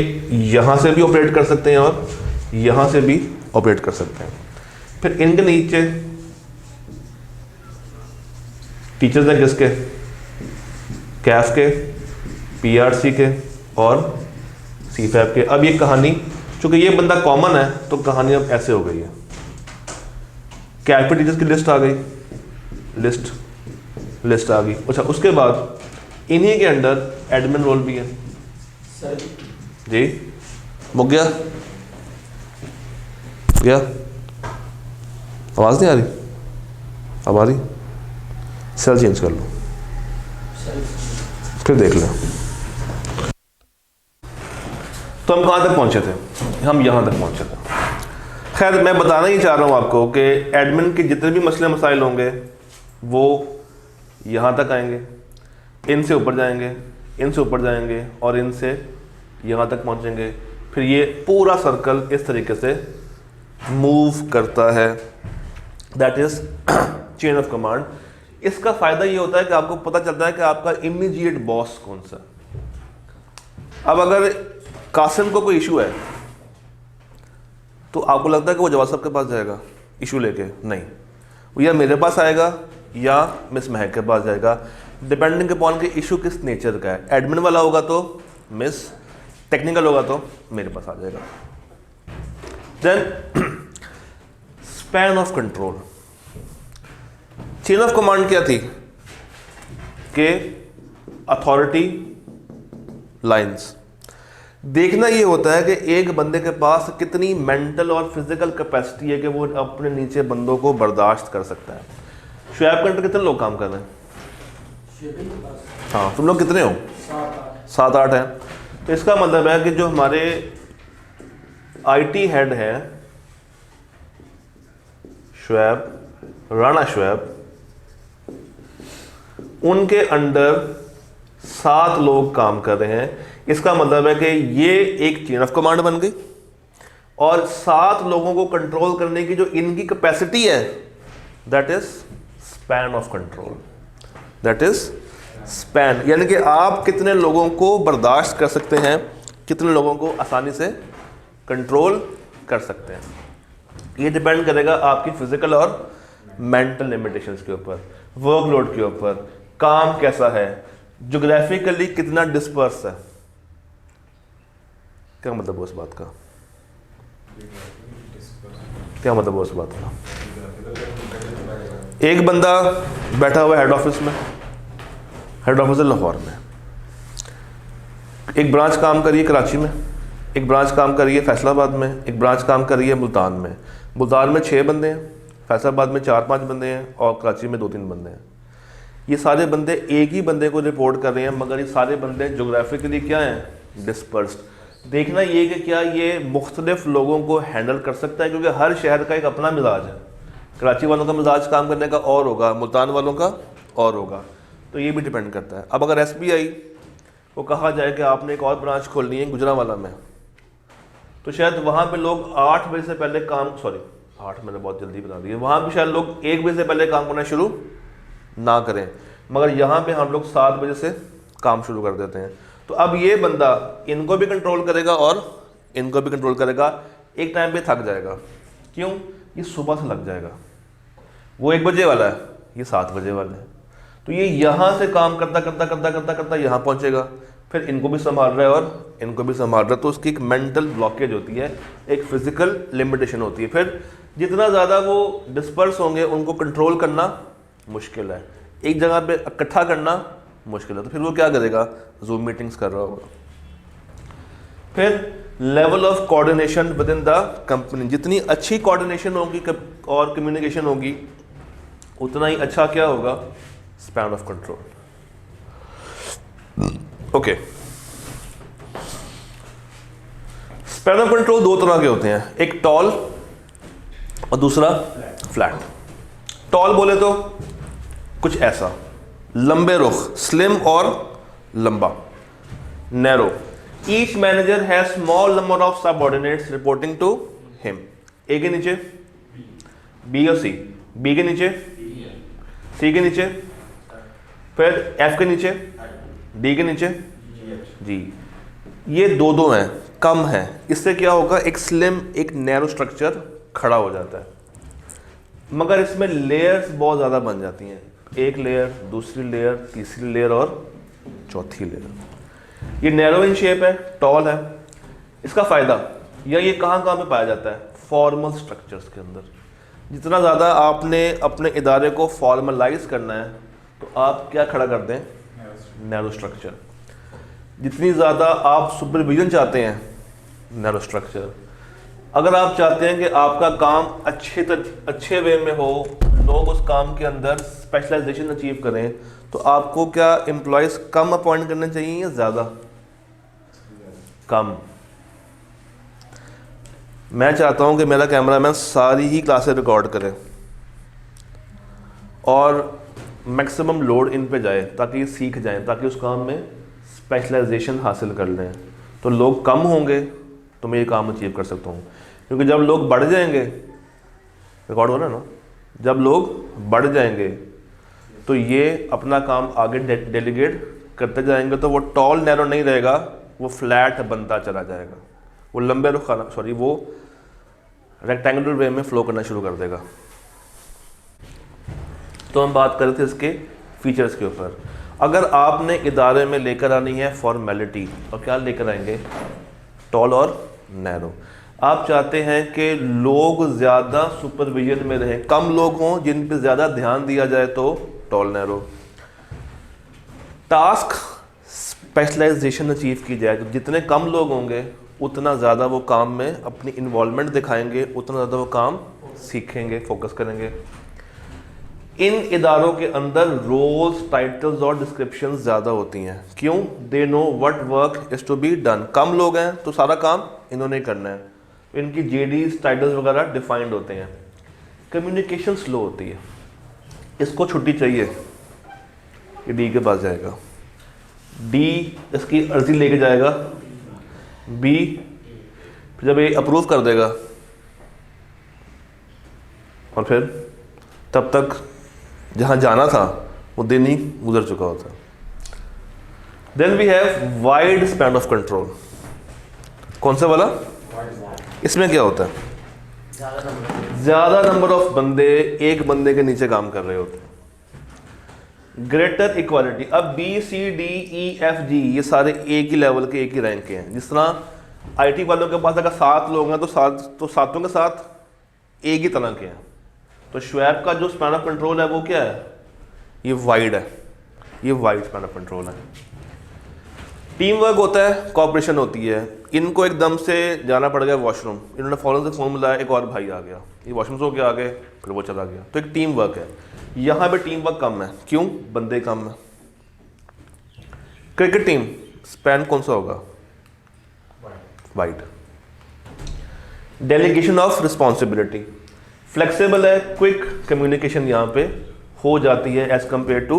यहां से भी ऑपरेट कर सकते हैं और यहां से भी ऑपरेट कर सकते हैं। फिर इनके नीचे टीचर्स हैं किसके? कैफ के, PRC के और CFAP के। अब ये कहानी, चूंकि ये बंदा कॉमन है तो कहानी अब ऐसे हो गई है। कैफ के टीचर्स की लिस्ट आ गई, लिस्ट आ गई। अच्छा, उसके बाद इन्हीं के अंडर एडमिन रोल भी है। सर जी मुक गया, आवाज़ नहीं आ रही? अब आ रही? सेल चेंज कर लो, फिर देख लो। तो हम कहाँ तक पहुँचे थे? हम यहाँ तक पहुँचे थे। खैर, मैं बताना ही चाह रहा हूँ आपको कि एडमिन के जितने भी मसले मसाइल होंगे वो यहाँ तक आएंगे, इनसे ऊपर जाएंगे, इनसे ऊपर जाएंगे और इनसे यहाँ तक पहुँचेंगे। फिर ये पूरा सर्कल इस तरीके से मूव करता है, that is chain of command. इसका फ़ायदा ये होता है कि आपको पता चलता है कि आपका इमीडिएट बॉस कौन सा। अब अगर कासिम को कोई इशू है तो आपको लगता है कि वो जवाब साहब के पास जाएगा इशू लेके? नहीं, वो या मेरे पास आएगा या मिस महक के पास जाएगा, डिपेंडिंग अपॉन कि इशू किस नेचर का है। एडमिन वाला होगा तो मिस, टेक्निकल होगा तो मेरे पास आ जाएगा। Then span of control. Chain of command क्या थी? कि अथॉरिटी लाइंस। देखना ये होता है कि एक बंदे के पास कितनी मेंटल और फिजिकल कैपेसिटी है कि वो अपने नीचे बंदों को बर्दाश्त कर सकता है। शुएब के अंदर कितने लोग काम कर रहे हैं? हाँ, तुम लोग कितने हो? 7-8 हैं। तो इसका मतलब है कि जो हमारे IT हेड है शुएब, राणा शुएब, उनके अंडर 7 लोग काम कर रहे हैं। इसका मतलब है कि ये एक चेन ऑफ कमांड बन गई और 7 लोगों को कंट्रोल करने की जो इनकी कैपेसिटी है that is span of control, that is span. यानी कि आप कितने लोगों को बर्दाश्त कर सकते हैं, कितने लोगों को आसानी से कंट्रोल कर सकते हैं। ये डिपेंड करेगा आपकी फिजिकल और मेंटल लिमिटेशंस के ऊपर, वर्कलोड के ऊपर, काम कैसा है, ज्योग्राफिकली कितना डिस्पर्स है। क्या मतलब है उस बात का? क्या मतलब है उस बात का? एक बंदा बैठा हुआ है हेड ऑफिस में, हेड ऑफिस है लाहौर में, एक ब्रांच काम करिए कराची में, एक ब्रांच काम करिए फैसलाबाद में, एक ब्रांच काम करिए मुल्तान में। मुल्तान में 6 बंदे हैं, फैसलाबाद में 4-5 बंदे हैं और कराची में 2-3 बंदे हैं। ये सारे बंदे एक ही बंदे को रिपोर्ट कर रहे हैं, मगर ये सारे बंदे जोग्राफिकली क्या हैं? डिस्पर्स्ड। देखना ये कि क्या ये मुख्तलिफ लोगों को हैंडल कर सकता है, क्योंकि हर शहर का एक अपना मिजाज है। कराची वालों का मिजाज काम करने का और होगा, मुल्तान वालों का और होगा, तो ये भी डिपेंड करता है। अब अगर SBI को कहा जाए कि आपने एक और ब्रांच खोलनी है गुजरांवाला में, तो शायद वहाँ पे लोग 8 बजे से पहले काम, सॉरी 8 मैंने बहुत जल्दी बता दिया, वहाँ पे शायद लोग 1 बजे से पहले काम करना शुरू ना करें, मगर यहाँ पे हम लोग 7 बजे से काम शुरू कर देते हैं। तो अब ये बंदा इनको भी कंट्रोल करेगा और इनको भी कंट्रोल करेगा। एक टाइम पे थक जाएगा, क्यों? ये सुबह से लग जाएगा, वो 1 बजे वाला है, ये 7 बजे वाला है, तो ये यहाँ से काम करता करता करता करता करता यहाँ पहुँचेगा, फिर इनको भी संभाल रहा है और इनको भी संभाल रहा है। तो उसकी एक मेंटल ब्लॉकेज होती है, एक फिजिकल लिमिटेशन होती है। फिर जितना ज़्यादा वो डिस्पर्स होंगे उनको कंट्रोल करना मुश्किल है, एक जगह पे इकट्ठा करना मुश्किल है। तो फिर वो क्या करेगा? जूम मीटिंग्स कर रहा होगा। फिर level of coordination with in the company. जितनी अच्छी कोऑर्डिनेशन होगी और कम्युनिकेशन होगी, उतना ही अच्छा क्या होगा, span of control. Okay, span of control दो तरह के होते हैं, एक टॉल और दूसरा फ्लैट। टॉल बोले तो कुछ ऐसा, लंबे रुख, स्लिम और लंबा, narrow. Each manager has small number of subordinates reporting to him. A के नीचे बी और सी, बी के नीचे सी के नीचे, फिर एफ के नीचे, डी के नीचे, जी। ये दो दो हैं, कम है। इससे क्या होगा, एक स्लिम, एक नैरो स्ट्रक्चर खड़ा हो जाता है। मगर इसमें लेयर्स बहुत ज़्यादा बन जाती हैं, एक लेयर, दूसरी लेयर, तीसरी लेयर और चौथी लेयर। ये नैरो इन शेप है, टॉल है। इसका फ़ायदा, या ये कहाँ कहाँ पे पाया जाता है, फॉर्मल स्ट्रक्चर्स के अंदर। जितना ज़्यादा आपने अपने इदारे को फॉर्मलाइज करना है, तो आप क्या खड़ा कर दें, नैरो स्ट्रक्चर। जितनी ज़्यादा आप सुपरविजन चाहते हैं, नैरो स्ट्रक्चर। अगर आप चाहते हैं कि आपका काम अच्छे वे में हो, लोग उस काम के अंदर स्पेशलाइजेशन अचीव करें, तो आपको क्या एम्प्लॉयज़ कम अपॉइंट करने चाहिए या ज़्यादा? कम। मैं चाहता हूं कि मेरा कैमरामैन सारी ही क्लासें रिकॉर्ड करे और मैक्सिमम लोड इन पे जाए, ताकि ये सीख जाएं, ताकि उस काम में स्पेशलाइजेशन हासिल कर लें। तो लोग कम होंगे तो मैं ये काम अचीव कर सकता हूँ। क्योंकि जब लोग बढ़ जाएंगे, रिकॉर्ड हो रहा है ना, जब लोग बढ़ जाएंगे तो ये अपना काम आगे डेलीगेट करते जाएंगे, तो वो टॉल नैरो नहीं रहेगा, वो फ्लैट बनता चला जाएगा। वो लंबे रुख, सॉरी, वो रेक्टेंगुलर वे में फ्लो करना शुरू कर देगा। तो हम बात कर रहे थे इसके फीचर्स के ऊपर। अगर आपने इदारे में लेकर आनी है फॉर्मेलिटी, और क्या लेकर आएंगे, टॉल और नैरो। आप चाहते हैं कि लोग ज़्यादा सुपरविजन में रहें, कम लोग हों जिन पे ज़्यादा ध्यान दिया जाए, तो tall narrow. Task specialization achieve की जाए, तो जितने कम लोग होंगे उतना ज़्यादा वो काम में अपनी इन्वॉल्वमेंट दिखाएंगे, उतना ज़्यादा वो काम सीखेंगे, फोकस करेंगे। इन इदारों के अंदर रोल्स, टाइटल्स और डिस्क्रिप्शन ज़्यादा होती हैं। क्यों? They know what work is to be done. कम लोग हैं तो सारा काम इन्होंने ही करना है, इनकी जेडीज, टाइटल्स वगैरह डिफाइंड होते हैं। कम्युनिकेशन स्लो होती है, इसको छुट्टी चाहिए, ये डी के पास जाएगा, डी इसकी अर्जी लेके जाएगा बी, जब ये अप्रूव कर देगा, और फिर तब तक जहां जाना था वो दिन ही गुजर चुका होता। Then we have wide span of control. कौन सा वाला? इसमें क्या होता है, ज्यादा नंबर ऑफ बंदे एक बंदे के नीचे काम कर रहे होते हैं। Greater equality. अब B C D E F G ये सारे एक ही लेवल के, एक ही रैंक के हैं। जिस तरह आईटी वालों के पास अगर 7 लोग हैं तो सातों के साथ एक ही तरह के हैं। तो श्वेब का जो स्पैन ऑफ कंट्रोल है वो क्या है, ये वाइड है, ये वाइड स्पैन ऑफ कंट्रोल है। टीम वर्क होता है, कोऑपरेशन होती है। इनको एकदम से जाना पड़ गया वॉशरूम, इन्होंने फौरन से फ़ोन मिलाया, एक और भाई आ गया, ये वॉशरूम से होके आ गए, फिर वो चला गया। तो एक टीम वर्क है। यहाँ पे टीम वर्क कम है, क्यों? बंदे कम है। क्रिकेट टीम स्पैन कौन सा होगा? Wide. Delegation of responsibility flexible है, क्विक कम्युनिकेशन यहाँ पे हो जाती है as compare to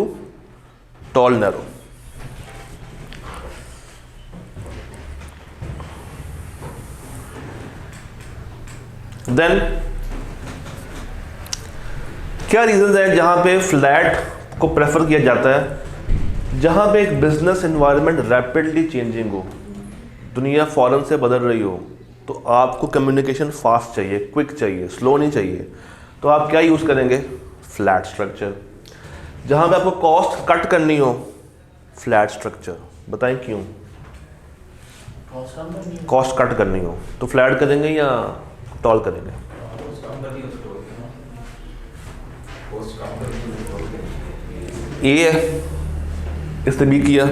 tall narrow. Then क्या रीजंस है जहां पे फ्लैट को प्रेफर किया जाता है? जहां पे एक बिजनेस एनवायरनमेंट रैपिडली चेंजिंग हो, दुनिया फौरन से बदल रही हो, तो आपको कम्युनिकेशन फास्ट चाहिए, क्विक चाहिए, स्लो नहीं चाहिए। तो आप क्या यूज़ करेंगे? Flat structure. जहां पे आपको कॉस्ट कट करनी हो, फ्लैट स्ट्रक्चर। बताएं क्यों? कॉस्ट कट करनी हो तो फ्लैट करेंगे या टॉल करेंगे? ए है, इसने बी किया,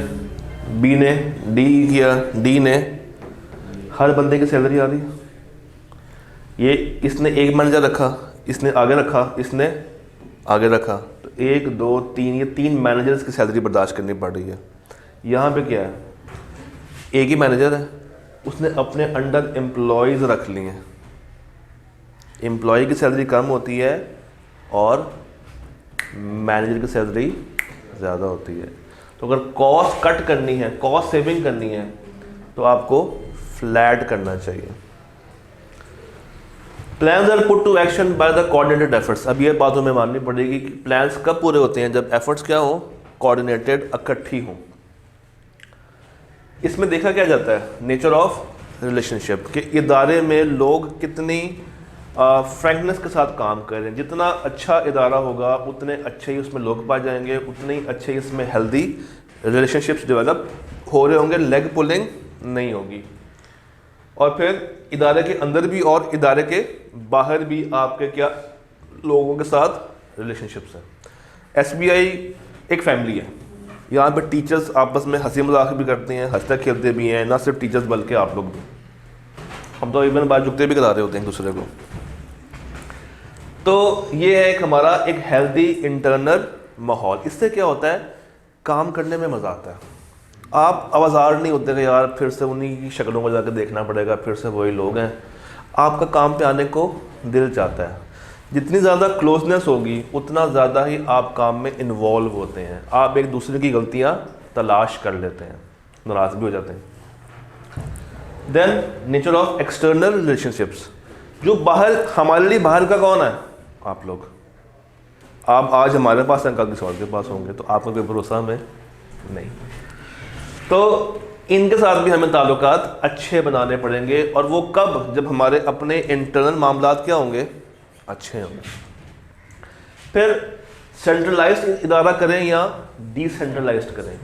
बी ने डी किया, डी ने हर बंदे की सैलरी आ रही है। ये इसने एक मैनेजर रखा, इसने आगे रखा, इसने आगे रखा, तो 1 2 3, ये 3 मैनेजर्स की सैलरी बर्दाश्त करनी पड़ रही है। यहाँ पे क्या है, एक ही मैनेजर है, उसने अपने अंडर एम्प्लॉयज़ रख लिए हैं। एम्प्लॉय की सैलरी कम होती है और मैनेजर की सैलरी ज़्यादा होती है। तो अगर कॉस्ट कट करनी है, कॉस्ट सेविंग करनी है, तो आपको फ्लैट करना चाहिए। Plans are put to action by the coordinated efforts. अब ये बात हमें माननी पड़ेगी कि प्लान्स कब पूरे होते हैं, जब एफर्ट्स क्या हो, कोऑर्डिनेटेड, इकट्ठी हो। इसमें देखा क्या जाता है, नेचर ऑफ रिलेशनशिप, कि इदारे में लोग कितनी फ्रैंकनेस के साथ काम कर रहे हैं। जितना अच्छा इदारा होगा उतने अच्छे ही उसमें लोग पाए जाएंगे, उतने ही अच्छे ही इसमें हेल्दी रिलेशनशिप्स डेवलप हो रहे होंगे, लेग पुलिंग नहीं होगी। और फिर इदारे के अंदर भी और इदारे के बाहर भी आपके क्या लोगों के साथ रिलेशनशिप्स हैं। SBI एक फैमिली है, यहाँ पे टीचर्स आपस में हंसी मजाक भी करते हैं, हंसते खेलते भी हैं, ना सिर्फ टीचर्स बल्कि आप लोग भी। हम तो इवन बात जुगते भी करा रहे होते हैं एक दूसरे को। तो ये है एक हमारा एक हेल्दी इंटरनल माहौल। इससे क्या होता है, काम करने में मज़ा आता है। आप आवाज़ार नहीं होते कि यार फिर से उन्हीं की शक्लों को जाकर देखना पड़ेगा, फिर से वही लोग हैं। आपका काम पे आने को दिल चाहता है। जितनी ज़्यादा क्लोजनेस होगी उतना ज़्यादा ही आप काम में इन्वॉल्व होते हैं। आप एक दूसरे की गलतियाँ तलाश कर लेते हैं, नाराज़ भी हो जाते हैं। Then nature of external relationships, जो बाहर हमारे लिए बाहर का कौन है, आप लोग। आप आज हमारे पास हैं, कल किसी और के पास होंगे, तो आपका कोई भरोसा हमें नहीं। तो इनके साथ भी हमें ताल्लुकात अच्छे बनाने पड़ेंगे। और वो कब, जब हमारे अपने इंटरनल मामलात क्या होंगे, अच्छे होंगे। फिर सेंट्रलाइज्ड इदारा करें या डिसेंट्रलाइज्ड करें।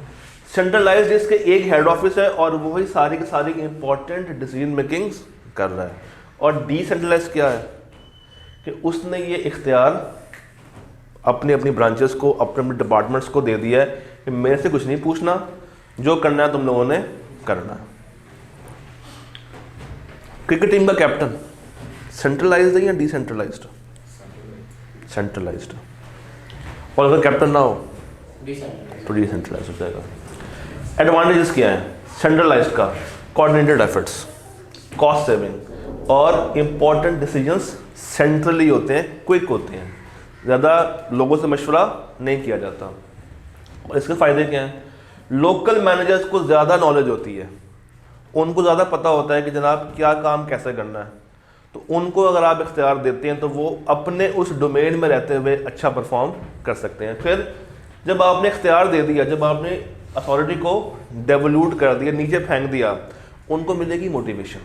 सेंट्रलाइज्ड इसके एक हेड ऑफिस है और वही सारी की सारी इंपॉर्टेंट डिसीजन मेकिंग्स कर रहा है। और डिसेंट्रलाइज्ड क्या है कि उसने ये इख्तियार अपनी अपनी ब्रांचेस को, अपने अपने डिपार्टमेंट्स को दे दिया है कि मेरे से कुछ नहीं पूछना, जो करना है तुम लोगों ने करना है। क्रिकेट टीम का कैप्टन सेंट्रलाइज्ड है या डिसेंट्रलाइज्ड? सेंट्रलाइज्ड। और अगर कैप्टन ना हो तो डिसेंट्रलाइज्ड हो जाएगा। एडवांटेजेस क्या है सेंट्रलाइज्ड का? कोऑर्डिनेटेड एफर्ट्स, कॉस्ट सेविंग और इंपॉर्टेंट डिसीजंस सेंट्रली होते हैं, क्विक होते हैं, ज़्यादा लोगों से मशवरा नहीं किया जाता। और इसके फ़ायदे क्या हैं? लोकल मैनेजर्स को ज़्यादा नॉलेज होती है, उनको ज़्यादा पता होता है कि जनाब क्या काम कैसे करना है। तो उनको अगर आप इख्तियार देते हैं तो वो अपने उस डोमेन में रहते हुए अच्छा परफॉर्म कर सकते हैं। फिर जब आपने इख्तियार दे दिया, जब आपने अथॉरिटी को डेवल्यूट कर दिया, नीचे फेंक दिया, उनको मिलेगी motivation.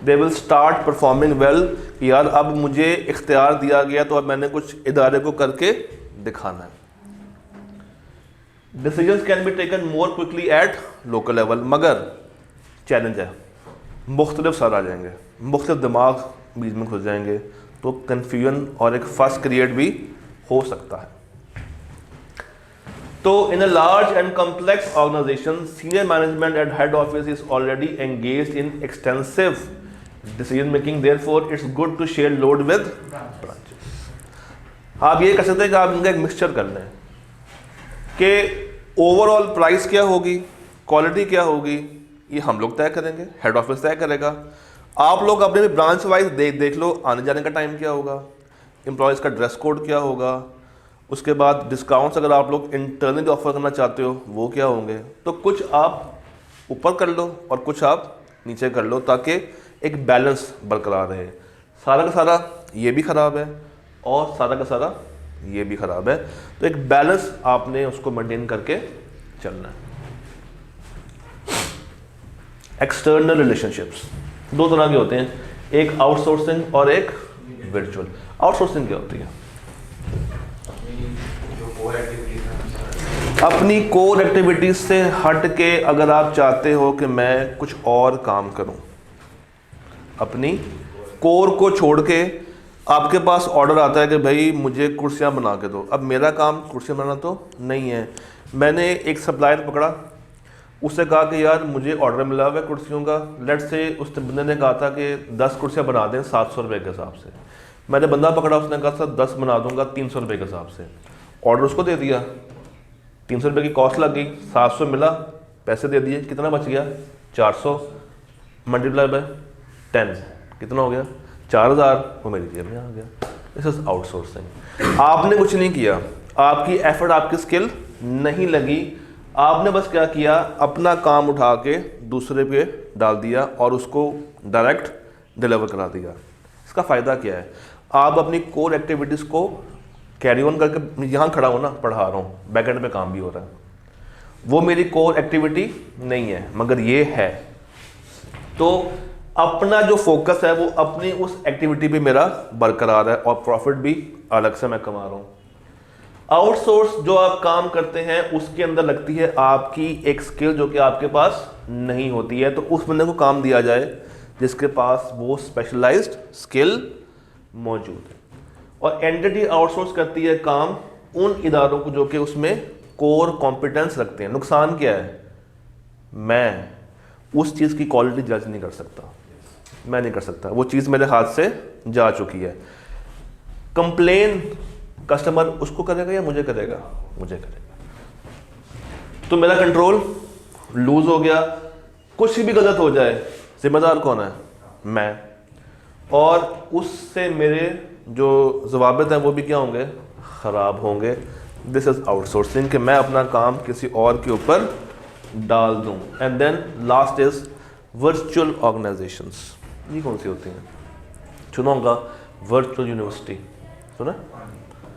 They will start performing well. यार अब मुझे इख्तियार दिया गया तो अब मैंने कुछ इदारे को करके दिखाना है। Decisions can be taken more quickly at local level, मगर चैलेंज है, मुख्तलिफ सर आ जाएंगे, मुख्तलिफ दिमाग बीच में घुस जाएंगे, तो कन्फ्यूजन और एक फस क्रिएट भी हो सकता है। तो in a large and complex organization, senior management at head office is already engaged in extensive decision making, therefore it's good to share load with branches. आप ये कह सकते हैं कि आप इनका एक मिक्सचर कर लें कि ओवरऑल प्राइस क्या होगी, क्वालिटी क्या होगी, ये हम लोग तय करेंगे, हेड ऑफिस तय करेगा। आप लोग अपने ब्रांच वाइज देख लो आने जाने का टाइम क्या होगा, एम्प्लॉयज़ का ड्रेस कोड क्या होगा, उसके बाद डिस्काउंट्स अगर आप लोग इंटरनली ऑफर करना चाहते हो वो क्या होंगे। तो कुछ आप ऊपर कर लो और कुछ आप नीचे कर लो, ताकि एक बैलेंस बरकरार रहे। सारा का सारा ये भी ख़राब है और सारा का सारा ये भी ख़राब है, तो एक बैलेंस आपने उसको मेंटेन करके चलना है। एक्सटर्नल रिलेशनशिप्स दो तरह के होते हैं, एक आउटसोर्सिंग और एक वर्चुअल। आउटसोर्सिंग क्या होती है? अपनी कोर एक्टिविटीज से हट के अगर आप चाहते हो कि मैं कुछ और काम करूं, अपनी कोर को छोड़ के आपके पास ऑर्डर आता है कि भाई मुझे कुर्सियां बना के दो। अब मेरा काम कुर्सियां बनाना तो नहीं है, मैंने एक सप्लायर पकड़ा, उससे कहा कि यार मुझे ऑर्डर मिला हुआ है कुर्सियों का, लेट से उस बंदे ने कहा था कि 10 कुर्सियाँ बना दें 700 रुपये के हिसाब से। मैंने बंदा पकड़ा, उसने कहा सर 10 बना दूंगा 300 रुपये के हिसाब से। ऑर्डर उसको दे दिया, 300 रुपये की कॉस्ट लग गई, 700 मिला, पैसे दे दिए, कितना बच गया 400 मल्टीप्लाई बाय 10 कितना हो गया 4000, वो मेरी जेब में आ गया। This is outsourcing. आपने कुछ नहीं किया, आपकी एफर्ट आपकी स्किल नहीं लगी, आपने बस क्या किया, अपना काम उठा के दूसरे पे डाल दिया और उसको डायरेक्ट डिलीवर करा दिया। इसका फ़ायदा क्या है, आप अपनी कोर एक्टिविटीज़ को कैरी ऑन करके, यहाँ खड़ा हो ना पढ़ा रहा हूँ, बैकएंड पे काम भी हो रहा है, वो मेरी कोर एक्टिविटी नहीं है मगर ये है, तो अपना जो फोकस है वो अपनी उस एक्टिविटी पे मेरा बरकरार है और प्रॉफिट भी अलग से मैं कमा रहा हूँ। आउटसोर्स जो आप काम करते हैं उसके अंदर लगती है आपकी एक स्किल जो कि आपके पास नहीं होती है, तो उस बंदे को काम दिया जाए जिसके पास वो स्पेशलाइज्ड स्किल मौजूद है। और एंटिटी आउटसोर्स करती है काम उन इदारों को जो कि उसमें कोर कॉम्पिटेंस रखते हैं। नुकसान क्या है, मैं उस चीज़ की क्वालिटी जज नहीं कर सकता, मैं नहीं कर सकता, वो चीज़ मेरे हाथ से जा चुकी है। कंप्लेन कस्टमर उसको करेगा या मुझे करेगा, मुझे करेगा, तो मेरा कंट्रोल लूज हो गया। कुछ भी गलत हो जाए जिम्मेदार कौन है, मैं, और उससे मेरे जो ज़वाबित हैं वो भी क्या होंगे, ख़राब होंगे। दिस इज़ आउटसोर्सिंग, कि मैं अपना काम किसी और के ऊपर डाल दूं। And then last is virtual organizations. ये कौन सी होती हैं, सुना होगा वर्चुअल यूनिवर्सिटी, सुना,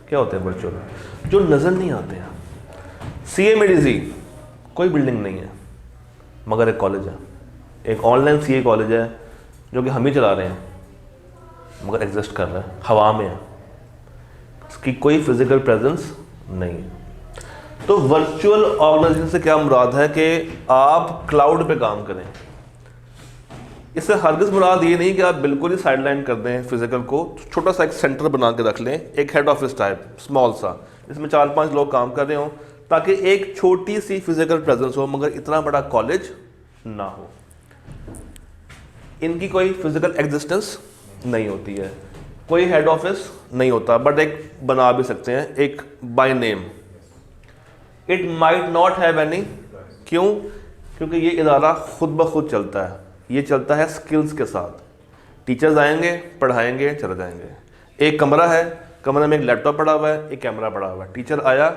क्या होते हैं वर्चुअल, जो नज़र नहीं आते हैं। CMADZ कोई बिल्डिंग नहीं है मगर एक कॉलेज है, एक ऑनलाइन CA कॉलेज है जो कि हम ही चला रहे हैं मगर एग्जिस्ट कर रहा है, हवा में है, इसकी कोई फिजिकल प्रेजेंस नहीं है। तो वर्चुअल ऑर्गेनाइजेशन से क्या मुराद है कि आप क्लाउड पे काम करें। इससे हरगिज़ मुराद ये नहीं कि आप बिल्कुल ही साइडलाइन कर दें फिजिकल को, छोटा सा एक सेंटर बना के रख लें, एक हेड ऑफिस टाइप स्मॉल सा, इसमें 4-5 लोग काम कर रहे हों ताकि एक छोटी सी फिजिकल प्रेजेंस हो मगर इतना बड़ा कॉलेज ना हो। इनकी कोई फिजिकल एग्जिस्टेंस नहीं होती है, कोई हेड ऑफिस नहीं होता, बट एक बना भी सकते हैं, एक by name. It might not have any, क्यों, क्योंकि ये इदारा खुद ब खुद चलता है, ये चलता है स्किल्स के साथ। टीचर्स आएंगे, पढ़ाएंगे, चले जाएंगे। एक कमरा है, कमरे में एक लैपटॉप पड़ा हुआ है, एक कैमरा पड़ा हुआ है, टीचर आया,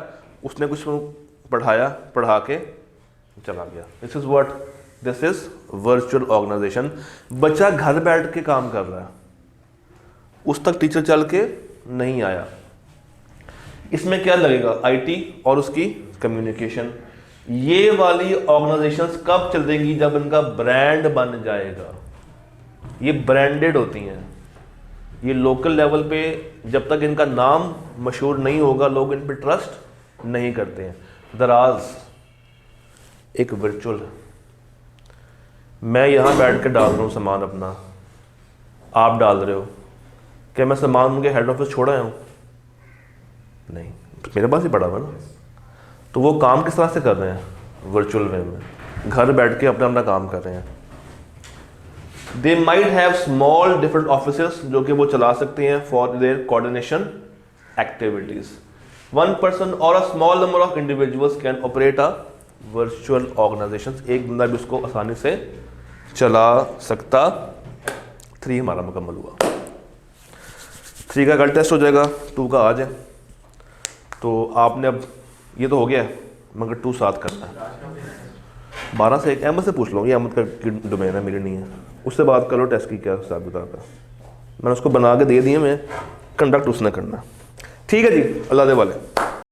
उसने कुछ पढ़ाया, पढ़ा के चला गया। This is what, this is virtual organization. बच्चा घर बैठ के काम कर रहा है, उस तक टीचर चल के नहीं आया। इसमें क्या लगेगा, IT और उसकी कम्युनिकेशन। ये वाली ऑर्गेनाइजेशंस कब चलेंगी, जब इनका ब्रांड बन जाएगा। ये ब्रांडेड होती हैं, ये लोकल लेवल पे जब तक इनका नाम मशहूर नहीं होगा लोग इन पे ट्रस्ट नहीं करते हैं। दराज एक वर्चुअल, मैं यहाँ बैठ के डाल रहा हूँ सामान अपना, आप डाल रहे हो, क्या मैं सामान उनके हेड ऑफिस छोड़ आया हूँ, नहीं, मेरे पास ही पड़ा हुआ ना। तो वो काम किस तरह से कर रहे हैं, वर्चुअल वे में, घर बैठ के अपना अपना काम कर रहे हैं। They might have small different offices जो कि वो चला सकते हैं for their coordination activities. One person और a small number of individuals can operate a virtual organization. एक बंदा भी उसको आसानी से चला सकता। 3 हमारा मुकम्मल हुआ। 3 का कल टेस्ट हो जाएगा, 2 का आज है। तो आपने अब ये तो हो गया मगर 2 साथ करना है। 12 से 1 अहमद से पूछ लो, ये अहमद का डोमेन है, मेरी नहीं है, उससे बात करो टेस्ट की क्या हिसाब किताब है। मैंने उसको बना के दे दिए, मैं कंडक्ट उसने करना। ठीक है जी, अल्लाह दे वाले।